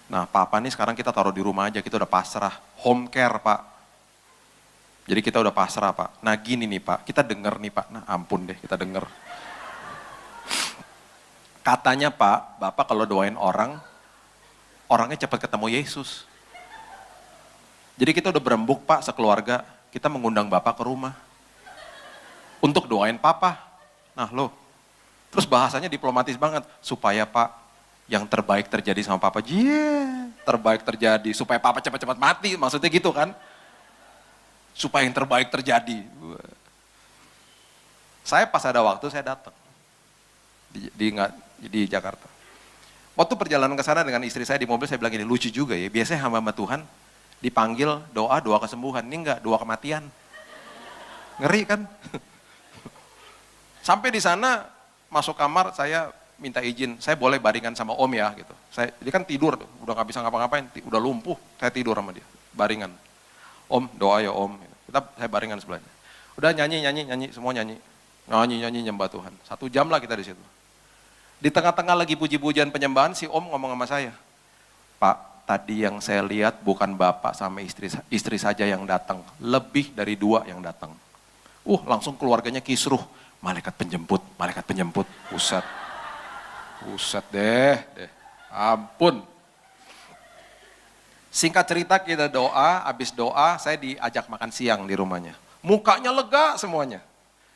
Nah papa nih sekarang kita taruh di rumah aja, kita udah pasrah. Home care Pak. Jadi kita udah pasrah Pak. Nah gini nih Pak, kita denger nih Pak. Nah ampun deh kita denger. Katanya Pak, Bapak kalau doain orang, orangnya cepat ketemu Yesus. Jadi kita udah berembuk Pak sekeluarga, kita mengundang Bapak ke rumah. Untuk doain Papa. Nah loh, terus bahasanya diplomatis banget. Supaya Pak, yang terbaik terjadi sama Papa. Terbaik terjadi. Supaya Papa cepat-cepat mati, maksudnya gitu kan. Supaya yang terbaik terjadi. Saya pas ada waktu, saya datang. Di Jakarta. Waktu perjalanan ke sana dengan istri saya di mobil, saya bilang gini, lucu juga ya. Biasanya hamba Tuhan dipanggil doa kesembuhan. Ini enggak, doa kematian. Ngeri kan? Sampai di sana, masuk kamar, saya minta izin, saya boleh baringan sama Om ya gitu. Dia kan tidur, udah nggak bisa ngapa-ngapain, udah lumpuh, saya tidur sama dia, baringan. Om, doa ya Om. Saya baringan sebelahnya. Udah nyanyi, semua nyanyi. Nyanyi nyembah Tuhan. 1 jam lah kita di situ. Di tengah-tengah lagi puji-pujian penyembahan, si Om ngomong sama saya. Pak, tadi yang saya lihat bukan Bapak sama istri saja yang datang. Lebih dari 2 yang datang. Langsung keluarganya kisruh. Malaikat penjemput. Buset deh. Ampun. Singkat cerita kita doa, habis doa saya diajak makan siang di rumahnya. Mukanya lega semuanya.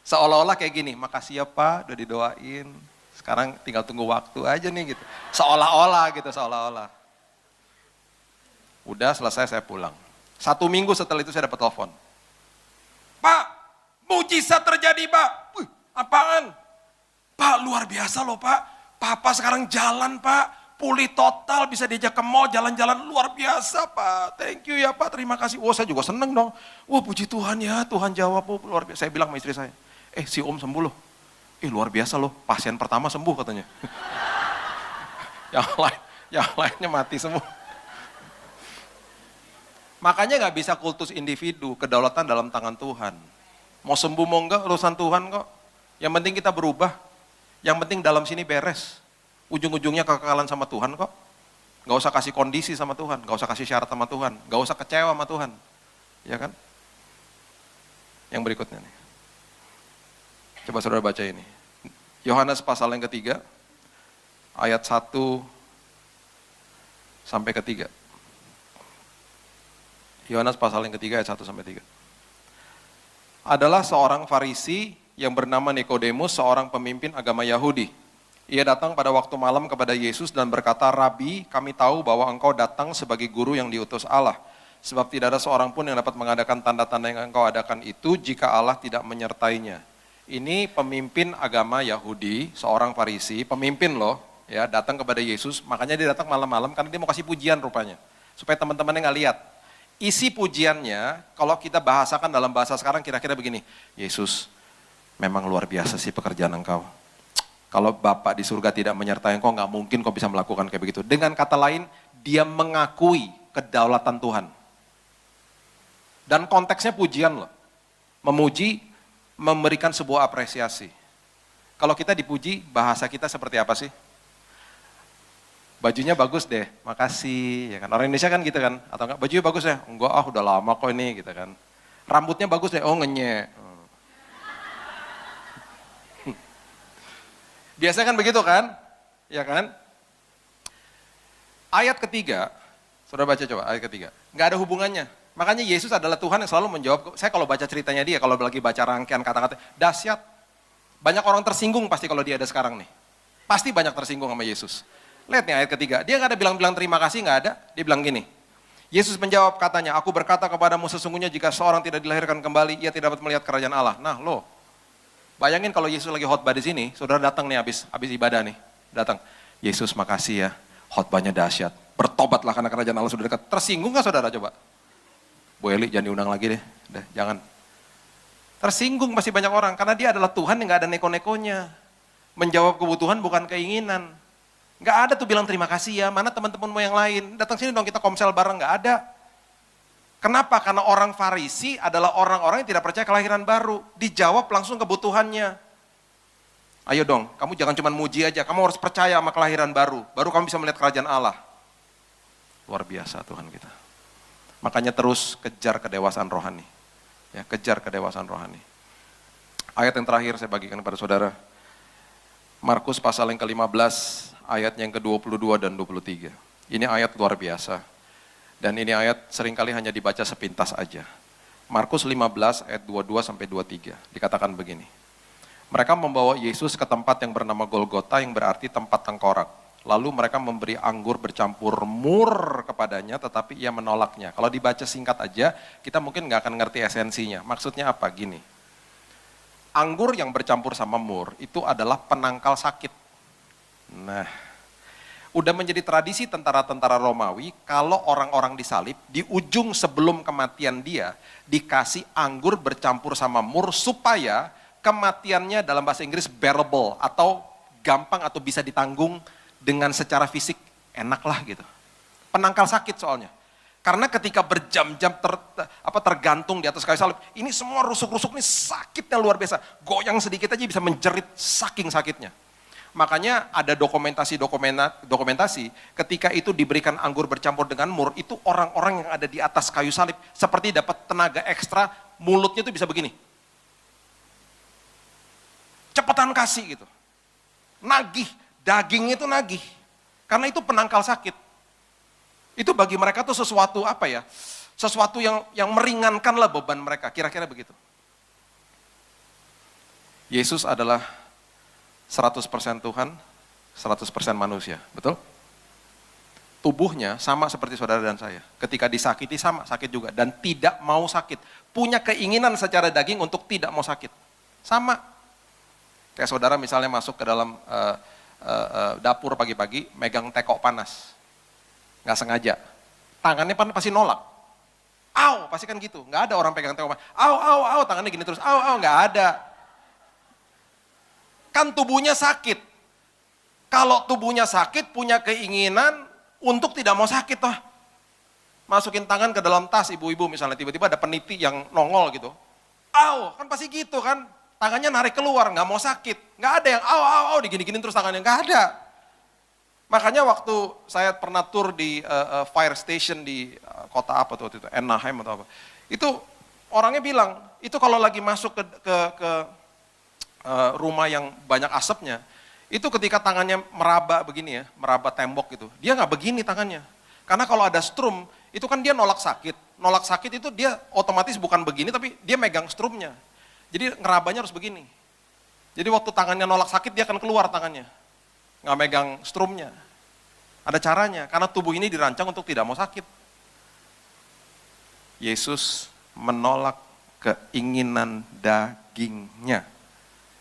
Seolah-olah kayak gini, makasih ya Pak, udah didoain. Sekarang tinggal tunggu waktu aja nih gitu. Seolah-olah. Udah selesai saya pulang. 1 minggu setelah itu saya dapat telepon. Pak, mujizat terjadi Pak. Wih, apaan? Pak, luar biasa loh Pak. Papa sekarang jalan Pak. Pulih total, bisa diajak ke mall, jalan-jalan luar biasa Pak. Thank you ya Pak, terima kasih. Saya juga seneng dong. Puji Tuhan ya, Tuhan jawab. Luar biasa. Saya bilang sama istri saya, si Om sembuh loh. Luar biasa loh, pasien pertama sembuh katanya. yang lainnya mati semua. Makanya gak bisa kultus individu, kedaulatan dalam tangan Tuhan. Mau sembuh mau enggak, urusan Tuhan kok. Yang penting kita berubah. Yang penting dalam sini beres. Ujung-ujungnya kekekalan sama Tuhan kok. Gak usah kasih kondisi sama Tuhan, gak usah kasih syarat sama Tuhan, gak usah kecewa sama Tuhan. Ya kan? Yang berikutnya nih. Coba saudara baca ini. Yohanes pasal yang ketiga, ayat 1 sampai ketiga. Yohanes pasal yang ketiga ayat 1 sampai 3. Adalah seorang Farisi yang bernama Nikodemus, seorang pemimpin agama Yahudi. Ia datang pada waktu malam kepada Yesus dan berkata, Rabi, kami tahu bahwa engkau datang sebagai guru yang diutus Allah. Sebab tidak ada seorang pun yang dapat mengadakan tanda-tanda yang engkau adakan itu jika Allah tidak menyertainya. Ini pemimpin agama Yahudi, seorang Farisi, pemimpin loh, ya datang kepada Yesus. Makanya dia datang malam-malam karena dia mau kasih pujian rupanya. Supaya teman-temannya nggak lihat. Isi pujiannya, kalau kita bahasakan dalam bahasa sekarang kira-kira begini. Yesus, memang luar biasa sih pekerjaan engkau. Kalau Bapak di surga tidak menyertai engkau, nggak mungkin kau bisa melakukan kayak begitu. Dengan kata lain, dia mengakui kedaulatan Tuhan. Dan konteksnya pujian loh. Memuji, memberikan sebuah apresiasi. Kalau kita dipuji, bahasa kita seperti apa sih? Bajunya bagus deh, makasih. Ya kan? Orang Indonesia kan gitu kan? Atau enggak, bajunya bagus ya? Enggak, udah lama kok ini gitu kan. Rambutnya bagus deh, oh ngenyek. Biasanya kan begitu kan? Ya kan? Ayat ketiga, saudara baca coba ayat ketiga. Nggak ada hubungannya. Makanya Yesus adalah Tuhan yang selalu menjawab. Saya kalau baca ceritanya dia, kalau lagi baca rangkaian kata-kata, dahsyat. Banyak orang tersinggung pasti kalau dia ada sekarang nih. Pasti banyak tersinggung sama Yesus. Lihat nih ayat ketiga, dia nggak ada bilang-bilang terima kasih, nggak ada. Dia bilang gini, Yesus menjawab katanya, aku berkata kepadamu sesungguhnya jika seorang tidak dilahirkan kembali, ia tidak dapat melihat kerajaan Allah. Nah loh, bayangin kalau Yesus lagi khotbah di sini, saudara datang nih habis ibadah nih, datang. Yesus makasih ya, khotbahnya dahsyat. Bertobatlah karena kerajaan Allah sudah dekat. Tersinggung nggak saudara coba? Bu Eli jangan diundang lagi deh, jangan. Tersinggung masih banyak orang, karena dia adalah Tuhan yang nggak ada neko-nekonya. Menjawab kebutuhan bukan keinginan. Nggak ada tuh bilang terima kasih ya, mana teman-temanmu yang lain, datang sini dong kita komsel bareng, nggak ada. Kenapa? Karena orang Farisi adalah orang-orang yang tidak percaya kelahiran baru. Dijawab langsung kebutuhannya. Ayo dong, kamu jangan cuma muji aja, kamu harus percaya sama kelahiran baru. Baru kamu bisa melihat kerajaan Allah. Luar biasa Tuhan kita. Makanya terus kejar kedewasaan rohani. Ya, kejar kedewasaan rohani. Ayat yang terakhir saya bagikan kepada saudara. Markus pasal yang ke-15, ayat yang ke-22 dan 23. Ini ayat luar biasa. Dan ini ayat seringkali hanya dibaca sepintas aja. Markus 15 ayat 22 sampai 23. Dikatakan begini. Mereka membawa Yesus ke tempat yang bernama Golgota yang berarti tempat tengkorak. Lalu mereka memberi anggur bercampur mur kepadanya tetapi ia menolaknya. Kalau dibaca singkat aja, kita mungkin nggak akan ngerti esensinya. Maksudnya apa? Gini. Anggur yang bercampur sama mur itu adalah penangkal sakit. Nah, udah menjadi tradisi tentara-tentara Romawi, kalau orang-orang disalib, di ujung sebelum kematian dia, dikasih anggur bercampur sama mur supaya kematiannya dalam bahasa Inggris bearable, atau gampang atau bisa ditanggung dengan secara fisik, enak lah gitu. Penangkal sakit soalnya. Karena ketika berjam-jam tergantung di atas kayu salib, ini semua rusuk-rusuk ini sakitnya luar biasa. Goyang sedikit aja bisa menjerit saking sakitnya. Makanya ada dokumentasi ketika itu diberikan anggur bercampur dengan mur, itu orang-orang yang ada di atas kayu salib seperti dapat tenaga ekstra, mulutnya itu bisa begini. Cepetan kasih gitu. Nagih, dagingnya itu nagih. Karena itu penangkal sakit. Itu bagi mereka tuh sesuatu apa ya? Sesuatu yang meringankanlah beban mereka, kira-kira begitu. Yesus adalah 100% Tuhan, 100% manusia, betul? Tubuhnya sama seperti saudara dan saya. Ketika disakiti sama, sakit juga. Dan tidak mau sakit. Punya keinginan secara daging untuk tidak mau sakit. Sama. Kayak saudara misalnya masuk ke dalam dapur pagi-pagi, megang tekok panas. Nggak sengaja. Tangannya pasti nolak. Au, pasti kan gitu. Nggak ada orang pegang tekok panas. Au, tangannya gini terus. Au, nggak ada. Kan tubuhnya sakit. Kalau tubuhnya sakit, punya keinginan untuk tidak mau sakit toh. Masukin tangan ke dalam tas ibu-ibu misalnya, tiba-tiba ada peniti yang nongol gitu. Au, kan pasti gitu kan. Tangannya narik keluar, nggak mau sakit. Nggak ada yang au, digini-gini terus tangannya, nggak ada. Makanya waktu saya pernah tur di fire station di kota apa tuh waktu itu, Anaheim atau apa. Itu orangnya bilang, itu kalau lagi masuk ke rumah yang banyak asapnya, itu ketika tangannya meraba begini ya, meraba tembok gitu, dia nggak begini tangannya. Karena kalau ada strum, itu kan dia nolak sakit. Nolak sakit itu dia otomatis bukan begini, tapi dia megang strumnya. Jadi ngerabanya harus begini. Jadi waktu tangannya nolak sakit, dia akan keluar tangannya. Nggak megang strumnya. Ada caranya, karena tubuh ini dirancang untuk tidak mau sakit. Yesus menolak keinginan dagingnya.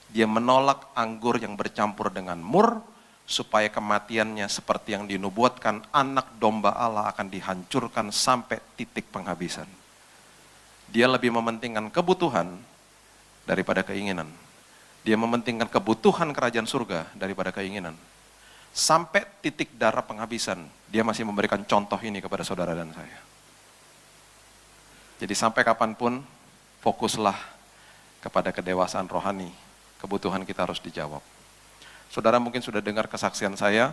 Dia menolak anggur yang bercampur dengan mur, supaya kematiannya seperti yang dinubuatkan, anak domba Allah akan dihancurkan sampai titik penghabisan. Dia lebih mementingkan kebutuhan daripada keinginan. Dia mementingkan kebutuhan kerajaan surga daripada keinginan. Sampai titik darah penghabisan, dia masih memberikan contoh ini kepada saudara dan saya. Jadi sampai kapanpun fokuslah kepada kedewasaan rohani. Kebutuhan kita harus dijawab. Saudara mungkin sudah dengar kesaksian saya.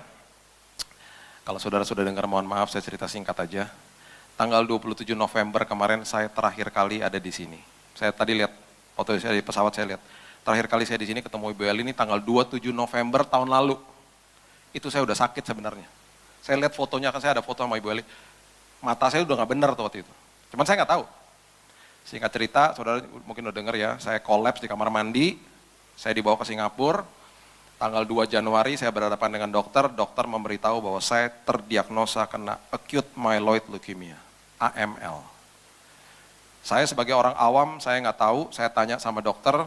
Kalau saudara sudah dengar, mohon maaf, saya cerita singkat aja. Tanggal 27 November kemarin saya terakhir kali ada di sini. Saya tadi lihat foto saya di pesawat, saya lihat. Terakhir kali saya di sini ketemu Ibu Eli ini tanggal 27 November tahun lalu. Itu saya udah sakit sebenarnya. Saya lihat fotonya, kan saya ada foto sama Ibu Eli. Mata saya udah gak benar tuh waktu itu. Cuman saya gak tahu. Singkat cerita, saudara mungkin udah dengar ya, saya kolaps di kamar mandi, saya dibawa ke Singapura, tanggal 2 Januari saya berhadapan dengan dokter memberitahu bahwa saya terdiagnosa kena acute myeloid leukemia, AML. Saya sebagai orang awam, saya nggak tahu, saya tanya sama dokter,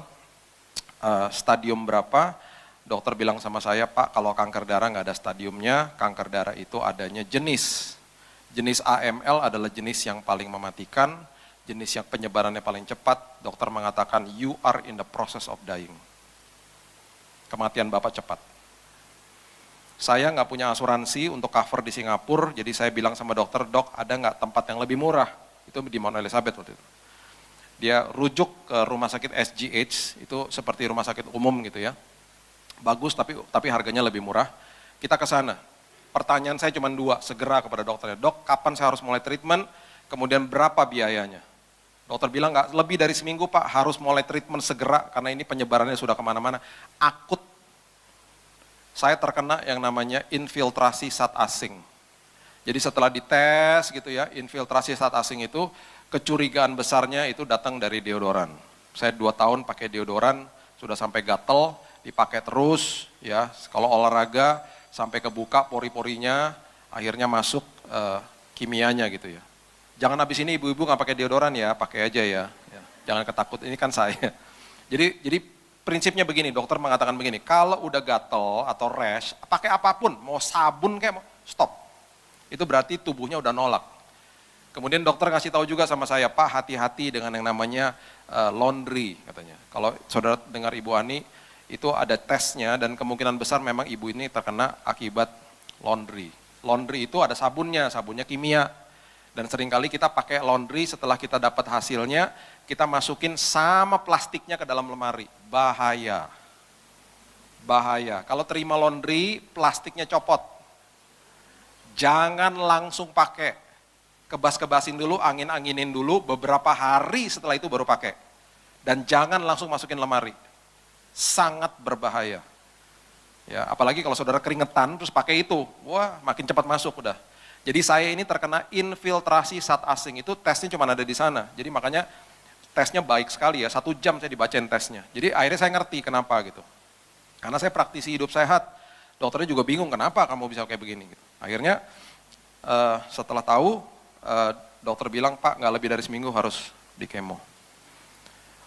stadium berapa, dokter bilang sama saya, Pak kalau kanker darah nggak ada stadiumnya, kanker darah itu adanya jenis AML adalah jenis yang paling mematikan, jenis yang penyebarannya paling cepat, dokter mengatakan you are in the process of dying. Kematian Bapak cepat. Saya nggak punya asuransi untuk cover di Singapura, jadi saya bilang sama dokter, dok ada nggak tempat yang lebih murah? Itu di Mount Elizabeth waktu itu. Dia rujuk ke rumah sakit SGH, itu seperti rumah sakit umum gitu ya. Bagus tapi harganya lebih murah. Kita ke sana. Pertanyaan saya cuma 2, segera kepada dokternya, dok kapan saya harus mulai treatment, kemudian berapa biayanya? Dokter bilang nggak lebih dari seminggu Pak, harus mulai treatment segera karena ini penyebarannya sudah kemana-mana. Akut. Saya terkena yang namanya infiltrasi zat asing. Jadi setelah dites gitu ya, infiltrasi zat asing itu kecurigaan besarnya itu datang dari deodoran. Saya 2 tahun pakai deodoran, sudah sampai gatel, dipakai terus ya. Kalau olahraga sampai kebuka pori-porinya, akhirnya masuk kimianya gitu ya. Jangan habis ini ibu-ibu nggak pakai deodoran ya, pakai aja ya. Jangan ketakut, ini kan saya. Jadi prinsipnya begini, dokter mengatakan begini, kalau udah gatel atau rash, pakai apapun, mau sabun kayak mau stop. Itu berarti tubuhnya udah nolak. Kemudian dokter ngasih tahu juga sama saya, Pak hati-hati dengan yang namanya laundry katanya. Kalau saudara dengar Ibu Ani, itu ada tesnya dan kemungkinan besar memang ibu ini terkena akibat laundry. Laundry itu ada sabunnya kimia. Dan seringkali kita pakai laundry setelah kita dapat hasilnya, kita masukin sama plastiknya ke dalam lemari. Bahaya. Bahaya. Kalau terima laundry, plastiknya copot. Jangan langsung pakai. Kebas-kebasin dulu, angin-anginin dulu, beberapa hari setelah itu baru pakai. Dan jangan langsung masukin lemari. Sangat berbahaya. Ya, apalagi kalau saudara keringetan terus pakai itu, wah makin cepat masuk udah. Jadi saya ini terkena infiltrasi zat asing, itu tesnya cuma ada di sana. Jadi makanya tesnya baik sekali ya, 1 jam saya dibacain tesnya. Jadi akhirnya saya ngerti kenapa gitu. Karena saya praktisi hidup sehat, dokternya juga bingung kenapa kamu bisa kayak begini. Gitu. Akhirnya setelah tahu, dokter bilang Pak nggak lebih dari seminggu harus di kemo.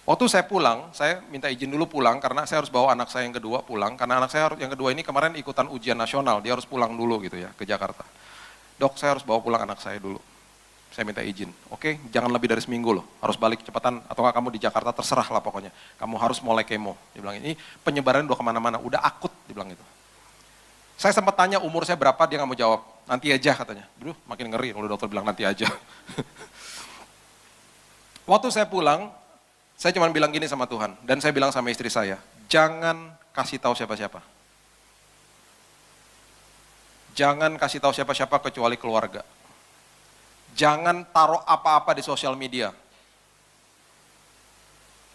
Waktu saya pulang, saya minta izin dulu pulang karena saya harus bawa anak saya yang kedua pulang. Karena anak saya yang kedua ini kemarin ikutan ujian nasional, dia harus pulang dulu gitu ya ke Jakarta. Dok, saya harus bawa pulang anak saya dulu. Saya minta izin. Oke, jangan lebih dari seminggu loh. Harus balik cepetan, atau nggak kamu di Jakarta, terserah lah pokoknya. Kamu harus mulai kemo. Dia bilang, ini penyebaran udah kemana-mana, udah akut, dia bilang gitu. Saya sempat tanya umur saya berapa, dia nggak mau jawab. Nanti aja katanya. Aduh, makin ngeri kalau dokter bilang nanti aja. Waktu saya pulang, saya cuma bilang gini sama Tuhan. Dan saya bilang sama istri saya, jangan kasih tahu siapa-siapa. Jangan kasih tahu siapa-siapa kecuali keluarga. Jangan taruh apa-apa di sosial media.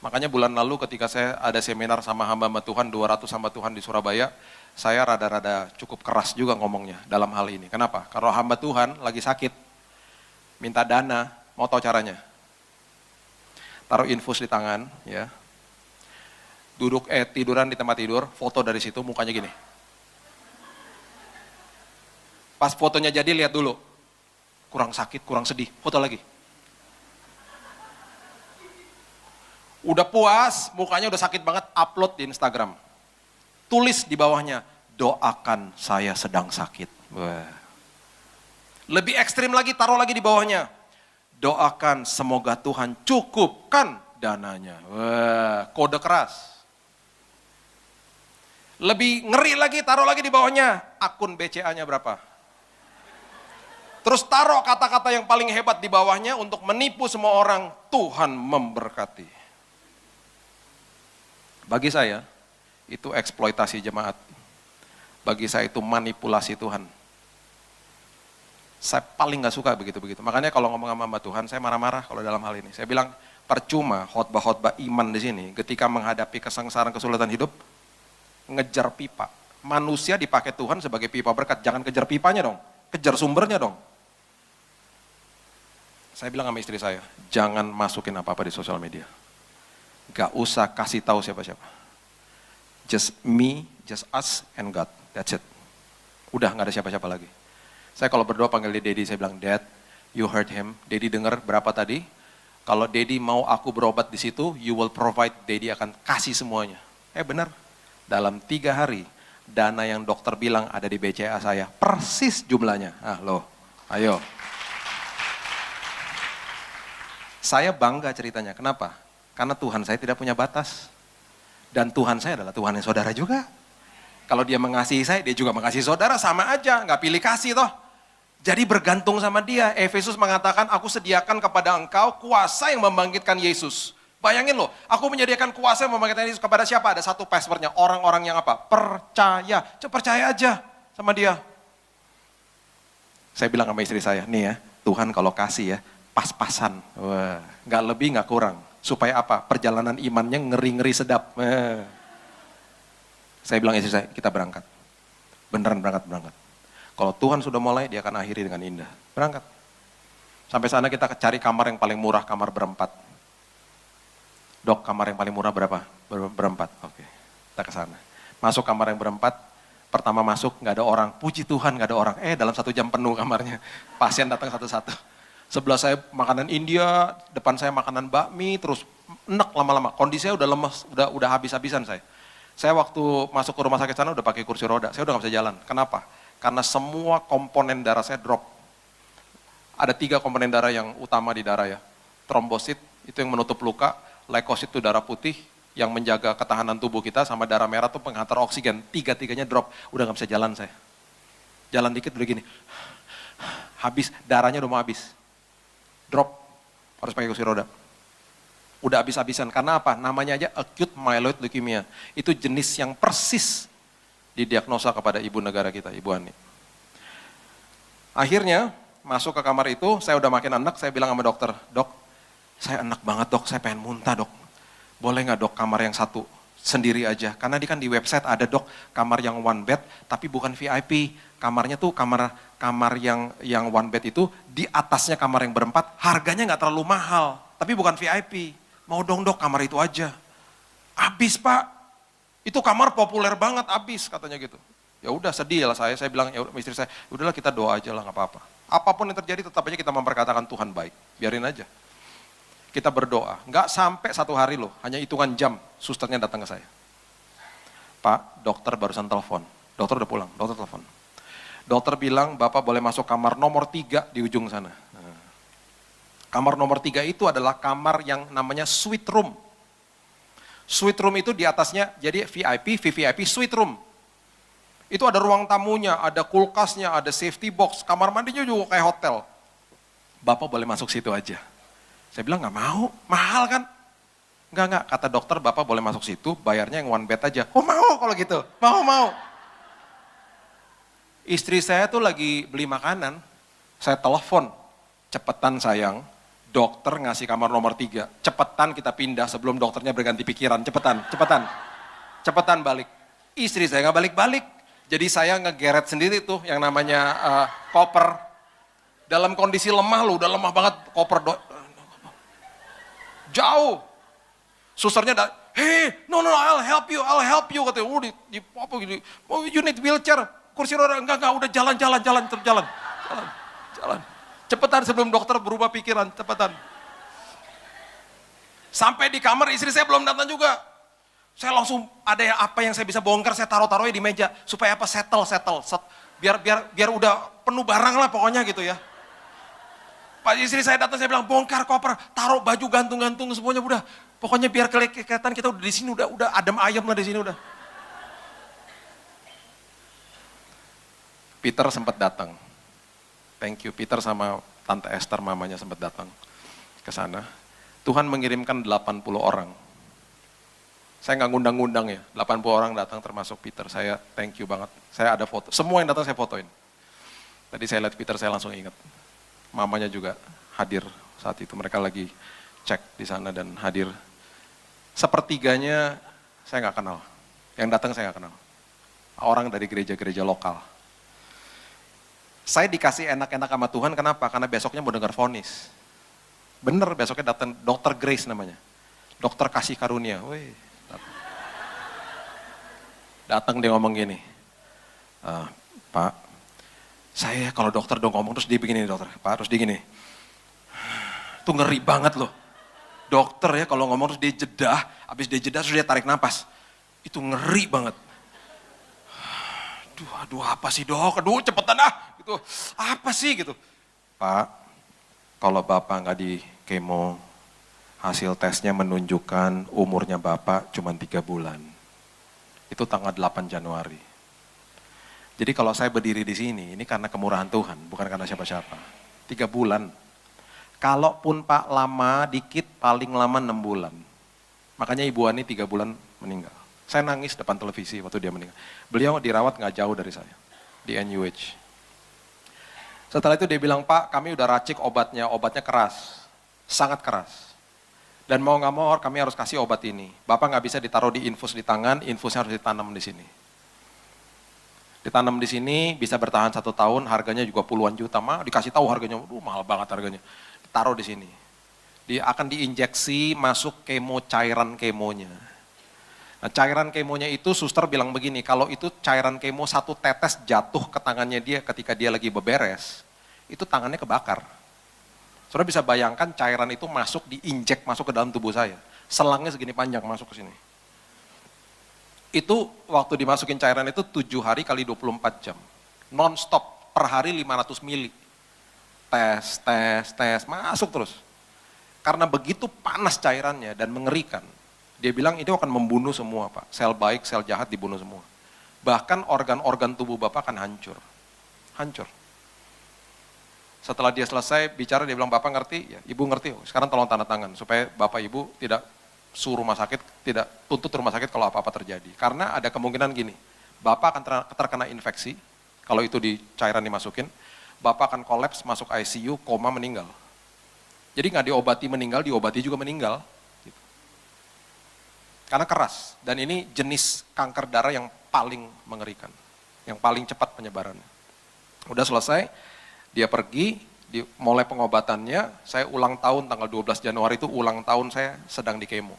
Makanya bulan lalu ketika saya ada seminar sama hamba-hamba Tuhan, 200 hamba Tuhan di Surabaya, saya rada-rada cukup keras juga ngomongnya dalam hal ini. Kenapa? Kalau hamba Tuhan lagi sakit, minta dana, mau tahu caranya? Taruh infus di tangan, ya. Tiduran di tempat tidur, foto dari situ, mukanya gini. Pas fotonya jadi lihat dulu, kurang sakit, kurang sedih, foto lagi. Udah puas, mukanya udah sakit banget, upload di Instagram. Tulis di bawahnya, doakan saya sedang sakit. Wah. Lebih ekstrim lagi, taruh lagi di bawahnya. Doakan semoga Tuhan cukupkan dananya. Wah, kode keras. Lebih ngeri lagi, taruh lagi di bawahnya. Akun BCA-nya berapa? Terus taruh kata-kata yang paling hebat di bawahnya untuk menipu semua orang. Tuhan memberkati. Bagi saya, itu eksploitasi jemaat. Bagi saya itu manipulasi Tuhan. Saya paling gak suka begitu-begitu. Makanya kalau ngomong sama hamba Tuhan, saya marah-marah kalau dalam hal ini. Saya bilang, percuma khotbah-khotbah iman di sini ketika menghadapi kesengsaraan kesulitan hidup, ngejar pipa. Manusia dipakai Tuhan sebagai pipa berkat. Jangan kejar pipanya dong, kejar sumbernya dong. Saya bilang sama istri saya, jangan masukin apa-apa di sosial media. Gak usah kasih tahu siapa-siapa. Just me, just us, and God. That's it. Udah gak ada siapa-siapa lagi. Saya kalau berdoa panggil dia Daddy, saya bilang, Dad, you heard him. Daddy dengar berapa tadi? Kalau Daddy mau aku berobat di situ, you will provide, Daddy akan kasih semuanya. Benar. Dalam 3 hari, dana yang dokter bilang ada di BCA saya, persis jumlahnya. Ayo. Saya bangga ceritanya, kenapa? Karena Tuhan saya tidak punya batas. Dan Tuhan saya adalah Tuhan yang saudara juga. Kalau dia mengasihi saya, dia juga mengasihi saudara, sama aja, nggak pilih kasih toh. Jadi bergantung sama dia. Efesus mengatakan, aku sediakan kepada engkau kuasa yang membangkitkan Yesus. Bayangin loh, aku menyediakan kuasa yang membangkitkan Yesus kepada siapa? Ada satu passwordnya, orang-orang yang apa? Percaya. Coba percaya aja sama dia. Saya bilang sama istri saya, nih ya, Tuhan kalau kasih ya, pas-pasan. Wah, nggak lebih, nggak kurang. Supaya apa? Perjalanan imannya ngeri-ngeri sedap. Saya bilang istri saya, kita berangkat. Beneran berangkat. Kalau Tuhan sudah mulai, dia akan akhiri dengan indah. Berangkat. Sampai sana kita cari kamar yang paling murah, kamar berempat. Dok, kamar yang paling murah berapa? Berempat. Oke, kita ke sana. Masuk kamar yang berempat, pertama masuk nggak ada orang. Puji Tuhan nggak ada orang. Dalam 1 jam penuh kamarnya. Pasien datang satu-satu. Sebelah saya makanan India, depan saya makanan bakmi, terus enek lama-lama. Kondisinya udah lemes, udah habis-habisan saya. Saya waktu masuk ke rumah sakit sana udah pakai kursi roda, saya udah gak bisa jalan. Kenapa? Karena semua komponen darah saya drop. Ada 3 komponen darah yang utama di darah ya. Trombosit, itu yang menutup luka. Leukosit itu darah putih, yang menjaga ketahanan tubuh kita. Sama darah merah itu penghantar oksigen. 3-tiganya drop, udah gak bisa jalan saya. Jalan dikit udah gini. Habis, darahnya udah mau habis. Drop, harus pakai kursi roda. Udah habis-habisan, karena apa? Namanya aja acute myeloid leukemia. Itu jenis yang persis didiagnosa kepada ibu negara kita, Ibu Ani. Akhirnya, masuk ke kamar itu, saya udah makin enak, saya bilang sama dokter, Dok, saya enak banget dok, saya pengen muntah dok. Boleh nggak dok kamar yang satu sendiri aja? Karena kan di website ada dok kamar yang one bed, tapi bukan VIP. Kamarnya tuh kamar yang one bed itu di atasnya kamar yang berempat, harganya nggak terlalu mahal, tapi bukan VIP. Mau dong dok kamar itu aja. Abis pak, itu kamar populer banget abis katanya gitu. Ya udah sedih lah saya bilang ya istri saya, udahlah kita doa aja lah nggak apa-apa. Apapun yang terjadi tetap aja kita memperkatakan Tuhan baik, biarin aja. Kita berdoa, nggak sampai 1 hari loh, hanya hitungan jam susternya datang ke saya. Pak, dokter barusan telepon, dokter udah pulang, dokter telepon. Dokter bilang Bapak boleh masuk kamar nomor 3 di ujung sana. Kamar nomor 3 itu adalah kamar yang namanya suite room. Suite room itu di atasnya jadi VIP, VVIP, suite room. Itu ada ruang tamunya, ada kulkasnya, ada safety box, kamar mandinya juga kayak hotel. Bapak boleh masuk situ aja. Saya bilang nggak mau, mahal kan? Enggak, kata dokter Bapak boleh masuk situ, bayarnya yang one bed aja. Oh mau kalau gitu, mau. Istri saya tuh lagi beli makanan, saya telepon, cepetan sayang, dokter ngasih kamar nomor 3, cepetan kita pindah sebelum dokternya berganti pikiran, cepetan balik. Istri saya nggak balik-balik, jadi saya ngegeret sendiri tuh yang namanya koper. Dalam kondisi lemah loh, udah lemah banget koper jauh. Susternya hey, no, I'll help you, katanya, you need wheelchair, kursi roda, enggak, udah jalan. Cepetan sebelum dokter berubah pikiran, cepetan. Sampai di kamar istri saya belum datang juga. Saya langsung ada apa yang saya bisa bongkar, saya taruh-taruhnya di meja. Supaya apa, settle. Biar udah penuh barang lah pokoknya gitu ya. Pas istri saya datang, saya bilang bongkar koper, taruh baju gantung-gantung semuanya udah. Pokoknya biar kelihatan kita udah di sini, udah adem ayem lah di sini udah. Peter sempat datang. Thank you, Peter sama Tante Esther mamanya sempat datang ke sana. Tuhan mengirimkan 80 orang. Saya nggak ngundang-ngundang ya, 80 orang datang termasuk Peter. Saya thank you banget. Saya ada foto, semua yang datang saya fotoin. Tadi saya lihat Peter, saya langsung ingat. Mamanya juga hadir saat itu, mereka lagi cek di sana dan hadir. Sepertiganya saya nggak kenal, yang datang saya nggak kenal. Orang dari gereja-gereja lokal. Saya dikasih enak-enak sama Tuhan, kenapa? Karena besoknya mau dengar vonis. Bener, besoknya datang Dr. Grace namanya. Dokter kasih karunia. Wih, datang dia ngomong gini, Pak, saya kalau dokter dong ngomong terus dia begini dokter, Pak terus dia gini. Itu ngeri banget loh. Dokter ya kalau ngomong terus dia jedah, habis dia jedah terus dia tarik napas. Itu ngeri banget. Aduh apa sih dok, aduh cepetan gitu. Apa sih gitu. Pak, kalau Bapak nggak di kemo, hasil tesnya menunjukkan umurnya Bapak cuma 3 bulan. Itu tanggal 8 Januari. Jadi kalau saya berdiri di sini, ini karena kemurahan Tuhan, bukan karena siapa-siapa. 3 bulan. Kalaupun Pak lama dikit, paling lama 6 bulan. Makanya Ibu Ani 3 bulan meninggal. Saya nangis depan televisi waktu dia meninggal. Beliau dirawat nggak jauh dari saya, di NUH. Setelah itu dia bilang, Pak kami udah racik obatnya keras, sangat keras. Dan mau nggak mau kami harus kasih obat ini. Bapak nggak bisa ditaruh di infus di tangan, infusnya harus ditanam di sini. Ditanam di sini bisa bertahan 1 tahun, harganya juga puluhan juta. Dikasih tahu harganya, mahal banget harganya. Taruh di sini. Dia akan diinjeksi masuk kemo, cairan kemonya. Nah, cairan kemonya itu suster bilang begini, kalau itu cairan kemo 1 tetes jatuh ke tangannya dia ketika dia lagi beberes, itu tangannya kebakar. Saudara bisa bayangkan cairan itu masuk, diinjek masuk ke dalam tubuh saya. Selangnya segini panjang masuk ke sini. Itu waktu dimasukin cairan itu 7 hari kali 24 jam. Non-stop, per hari 500 mili. Tes, masuk terus. Karena begitu panas cairannya dan mengerikan. Dia bilang itu akan membunuh semua Pak. Sel baik, sel jahat dibunuh semua. Bahkan organ-organ tubuh Bapak akan hancur. Hancur. Setelah dia selesai bicara, dia bilang, Bapak ngerti? Ya, Ibu ngerti. Sekarang tolong tanda tangan, supaya Bapak Ibu tidak suruh rumah sakit, tidak tuntut rumah sakit kalau apa-apa terjadi. Karena ada kemungkinan gini, Bapak akan terkena infeksi, kalau itu di cairan dimasukin, Bapak akan kolaps, masuk ICU, koma, meninggal. Jadi nggak diobati meninggal, diobati juga meninggal. Gitu. Karena keras, dan ini jenis kanker darah yang paling mengerikan, yang paling cepat penyebarannya. Udah selesai, dia pergi, mulai pengobatannya, saya ulang tahun tanggal 12 Januari itu ulang tahun saya sedang di kemo.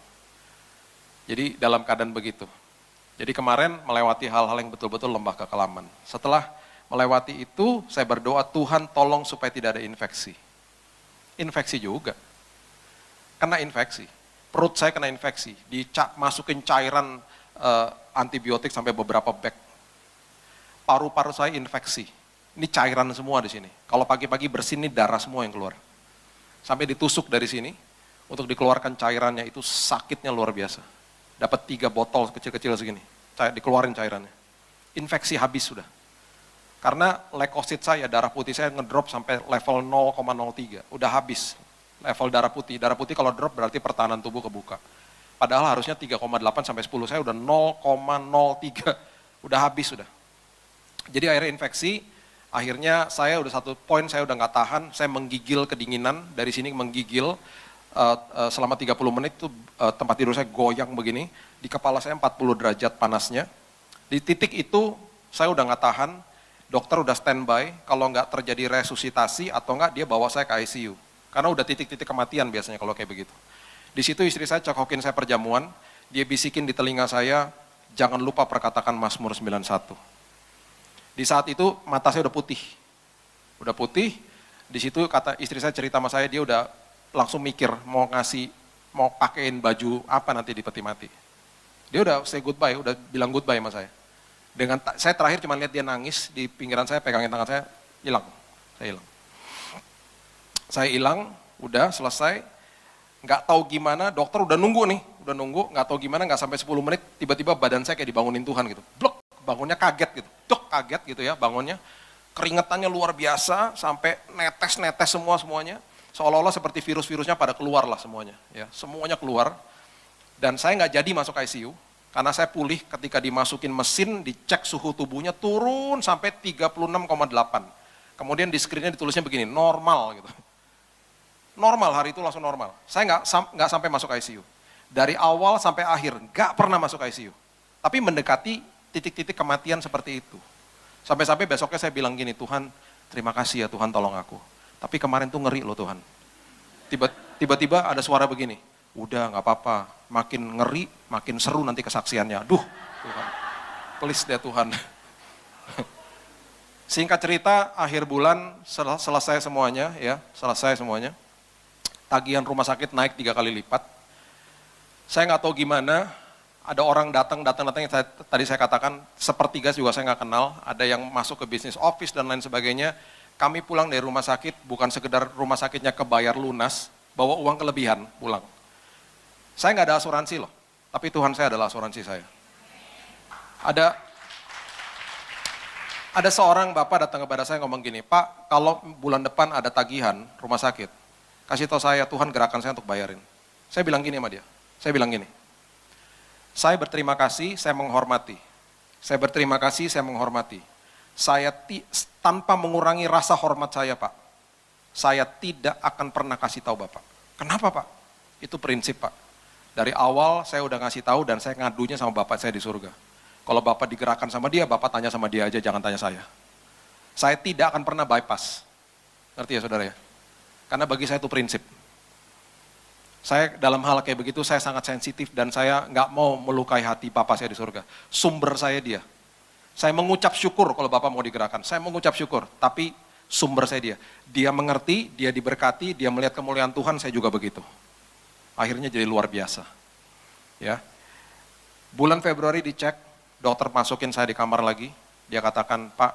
Jadi dalam keadaan begitu. Jadi kemarin melewati hal-hal yang betul-betul lembah kekelaman. Setelah melewati itu, saya berdoa Tuhan tolong supaya tidak ada infeksi. Infeksi juga. Kena infeksi. Perut saya kena infeksi. Masukin cairan antibiotik sampai beberapa bag. Paru-paru saya infeksi. Ini cairan semua di sini. Kalau pagi-pagi bersin ini darah semua yang keluar. Sampai ditusuk dari sini, untuk dikeluarkan cairannya itu sakitnya luar biasa. Dapat 3 botol kecil-kecil segini, dikeluarin cairannya. Infeksi habis sudah. Karena leukosit saya, darah putih saya ngedrop sampai level 0,03. Udah habis level darah putih. Darah putih kalau drop berarti pertahanan tubuh kebuka. Padahal harusnya 3,8 sampai 10, saya udah 0,03. Udah habis sudah. Jadi akhirnya infeksi. Akhirnya saya udah 1 poin, saya udah nggak tahan, saya menggigil kedinginan, dari sini menggigil selama 30 menit tuh tempat tidur saya goyang begini, di kepala saya 40 derajat panasnya. Di titik itu saya udah nggak tahan, dokter udah standby, kalau nggak terjadi resusitasi atau nggak dia bawa saya ke ICU. Karena udah titik-titik kematian biasanya kalau kayak begitu. Di situ istri saya cekokin saya perjamuan, dia bisikin di telinga saya, jangan lupa perkatakan Mazmur 91. Di saat itu mata saya udah putih. Di situ kata istri saya cerita sama saya, dia udah langsung mikir mau pakein baju apa nanti di peti mati. Dia udah say goodbye, udah bilang goodbye sama saya. Saya terakhir cuma lihat dia nangis di pinggiran saya, pegangin tangan saya, hilang. Saya hilang, udah selesai. Nggak tahu gimana, dokter udah nunggu, nggak tahu gimana, nggak sampai 10 menit, tiba-tiba badan saya kayak dibangunin Tuhan gitu. Blok, bangunnya kaget gitu. Kaget gitu ya bangunnya, keringetannya luar biasa, sampai netes-netes semuanya. Seolah-olah seperti virus-virusnya pada keluar lah semuanya. Ya, semuanya keluar. Dan saya nggak jadi masuk ICU, karena saya pulih ketika dimasukin mesin, dicek suhu tubuhnya turun sampai 36,8. Kemudian di screen-nya ditulisnya begini, normal gitu. Normal, hari itu langsung normal. Saya nggak sampai masuk ICU. Dari awal sampai akhir, nggak pernah masuk ICU. Tapi mendekati titik-titik kematian seperti itu. Sampai-sampai besoknya saya bilang gini, Tuhan, terima kasih ya Tuhan, tolong aku. Tapi kemarin tuh ngeri loh Tuhan. Tiba-tiba ada suara begini, udah nggak apa-apa, makin ngeri, makin seru nanti kesaksiannya. Duh, Tuhan, please deh Tuhan. Singkat cerita, akhir bulan selesai semuanya, ya, selesai semuanya. Tagihan rumah sakit naik 3 kali lipat. Saya nggak tahu gimana, ada orang datang yang tadi saya katakan, sepertiga juga saya nggak kenal, ada yang masuk ke bisnis office dan lain sebagainya. Kami pulang dari rumah sakit, bukan sekedar rumah sakitnya kebayar lunas, bawa uang kelebihan pulang. Saya nggak ada asuransi loh, tapi Tuhan saya adalah asuransi saya. Ada seorang bapak datang kepada saya ngomong gini, Pak, kalau bulan depan ada tagihan rumah sakit, kasih tahu saya, Tuhan gerakan saya untuk bayarin. Saya bilang gini sama dia, saya berterima kasih, saya menghormati. Saya berterima kasih, saya menghormati. Saya tanpa mengurangi rasa hormat saya, Pak. Saya tidak akan pernah kasih tahu Bapak. Kenapa, Pak? Itu prinsip, Pak. Dari awal saya udah ngasih tahu dan saya ngadunya sama Bapak saya di surga. Kalau Bapak digerakkan sama dia, Bapak tanya sama dia aja, jangan tanya saya. Saya tidak akan pernah bypass. Ngerti ya, saudara ya? Karena bagi saya itu prinsip. Saya dalam hal kayak begitu, saya sangat sensitif dan saya nggak mau melukai hati Bapak saya di surga. Sumber saya dia. Saya mengucap syukur kalau Bapak mau digerakkan. Saya mengucap syukur, tapi sumber saya dia. Dia mengerti, dia diberkati, dia melihat kemuliaan Tuhan, saya juga begitu. Akhirnya jadi luar biasa. Ya. Bulan Februari dicek, dokter masukin saya di kamar lagi. Dia katakan, Pak,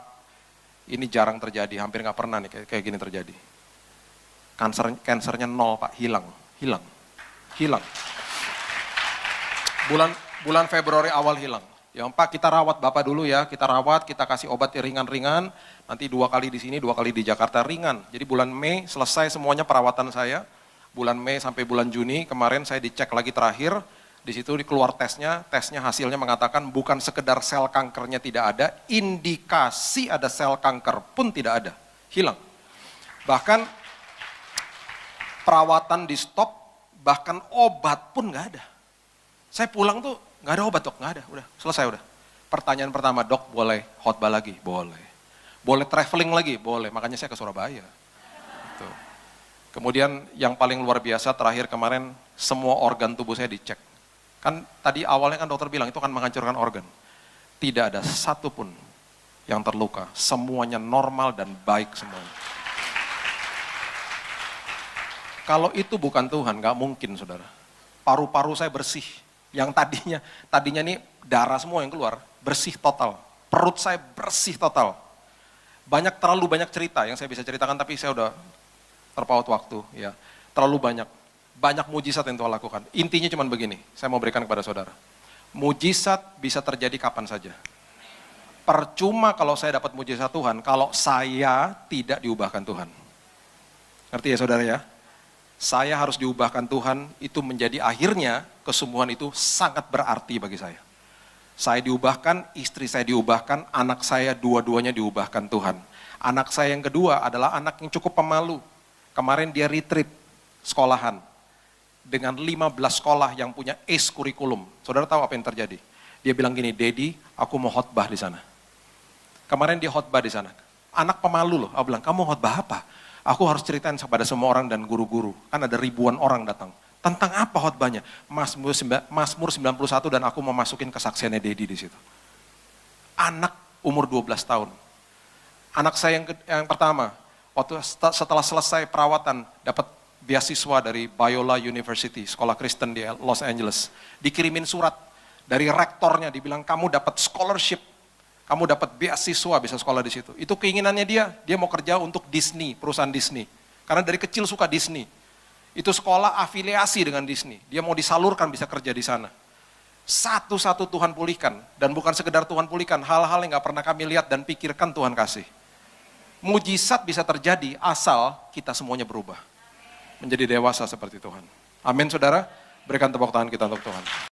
ini jarang terjadi, hampir nggak pernah nih kayak gini terjadi. Kansernya 0, Pak, hilang. Bulan Februari awal hilang. Ya Pak, kita rawat Bapak dulu ya, kita rawat, kita kasih obat ringan-ringan, nanti 2 kali di sini, 2 kali di Jakarta, ringan. Jadi bulan Mei selesai semuanya perawatan saya, bulan Mei sampai bulan Juni, kemarin saya dicek lagi terakhir, di situ keluar tesnya hasilnya mengatakan bukan sekedar sel kankernya tidak ada, indikasi ada sel kanker pun tidak ada, hilang. Bahkan perawatan di stop, bahkan obat pun nggak ada. Saya pulang tuh nggak ada obat dok, nggak ada, udah selesai udah. Pertanyaan pertama, dok boleh khotbah lagi? Boleh. Boleh traveling lagi? Boleh, makanya saya ke Surabaya. Gitu. Kemudian yang paling luar biasa terakhir kemarin, semua organ tubuh saya dicek. Kan tadi awalnya kan dokter bilang itu akan menghancurkan organ. Tidak ada satupun yang terluka, semuanya normal dan baik semuanya. Kalau itu bukan Tuhan, nggak mungkin saudara. Paru-paru saya bersih. Yang tadinya nih darah semua yang keluar, bersih total. Perut saya bersih total. Terlalu banyak cerita yang saya bisa ceritakan, tapi saya udah terpaut waktu. Ya, terlalu banyak mujizat yang Tuhan lakukan. Intinya cuma begini, saya mau berikan kepada saudara. Mujizat bisa terjadi kapan saja. Percuma kalau saya dapat mujizat Tuhan, kalau saya tidak diubahkan Tuhan. Ngerti ya saudara ya? Saya harus diubahkan Tuhan, itu menjadi akhirnya kesembuhan itu sangat berarti bagi saya. Saya diubahkan, istri saya diubahkan, anak saya dua-duanya diubahkan Tuhan. Anak saya yang kedua adalah anak yang cukup pemalu. Kemarin dia retreat sekolahan dengan 15 sekolah yang punya ACE kurikulum. Saudara tahu apa yang terjadi? Dia bilang gini, Daddy, aku mau khotbah di sana. Kemarin dia khotbah di sana. Anak pemalu loh, aku bilang, kamu khotbah apa? Aku harus ceritain kepada semua orang dan guru-guru. Kan ada ribuan orang datang. Tentang apa khotbahnya? Mazmur 91 dan aku mau masukin kesaksiannya Dedi di situ. Anak umur 12 tahun. Anak saya yang pertama, waktu setelah selesai perawatan, dapat beasiswa dari Biola University, sekolah Kristen di Los Angeles. Dikirimin surat dari rektornya, dibilang kamu dapat scholarship. Kamu dapat beasiswa, bisa sekolah di situ. Itu keinginannya dia mau kerja untuk Disney, perusahaan Disney. Karena dari kecil suka Disney. Itu sekolah afiliasi dengan Disney. Dia mau disalurkan bisa kerja di sana. Satu-satu Tuhan pulihkan. Dan bukan sekedar Tuhan pulihkan, hal-hal yang gak pernah kami lihat dan pikirkan Tuhan kasih. mujizat bisa terjadi asal kita semuanya berubah. Menjadi dewasa seperti Tuhan. Amin saudara, berikan tepuk tangan kita untuk Tuhan.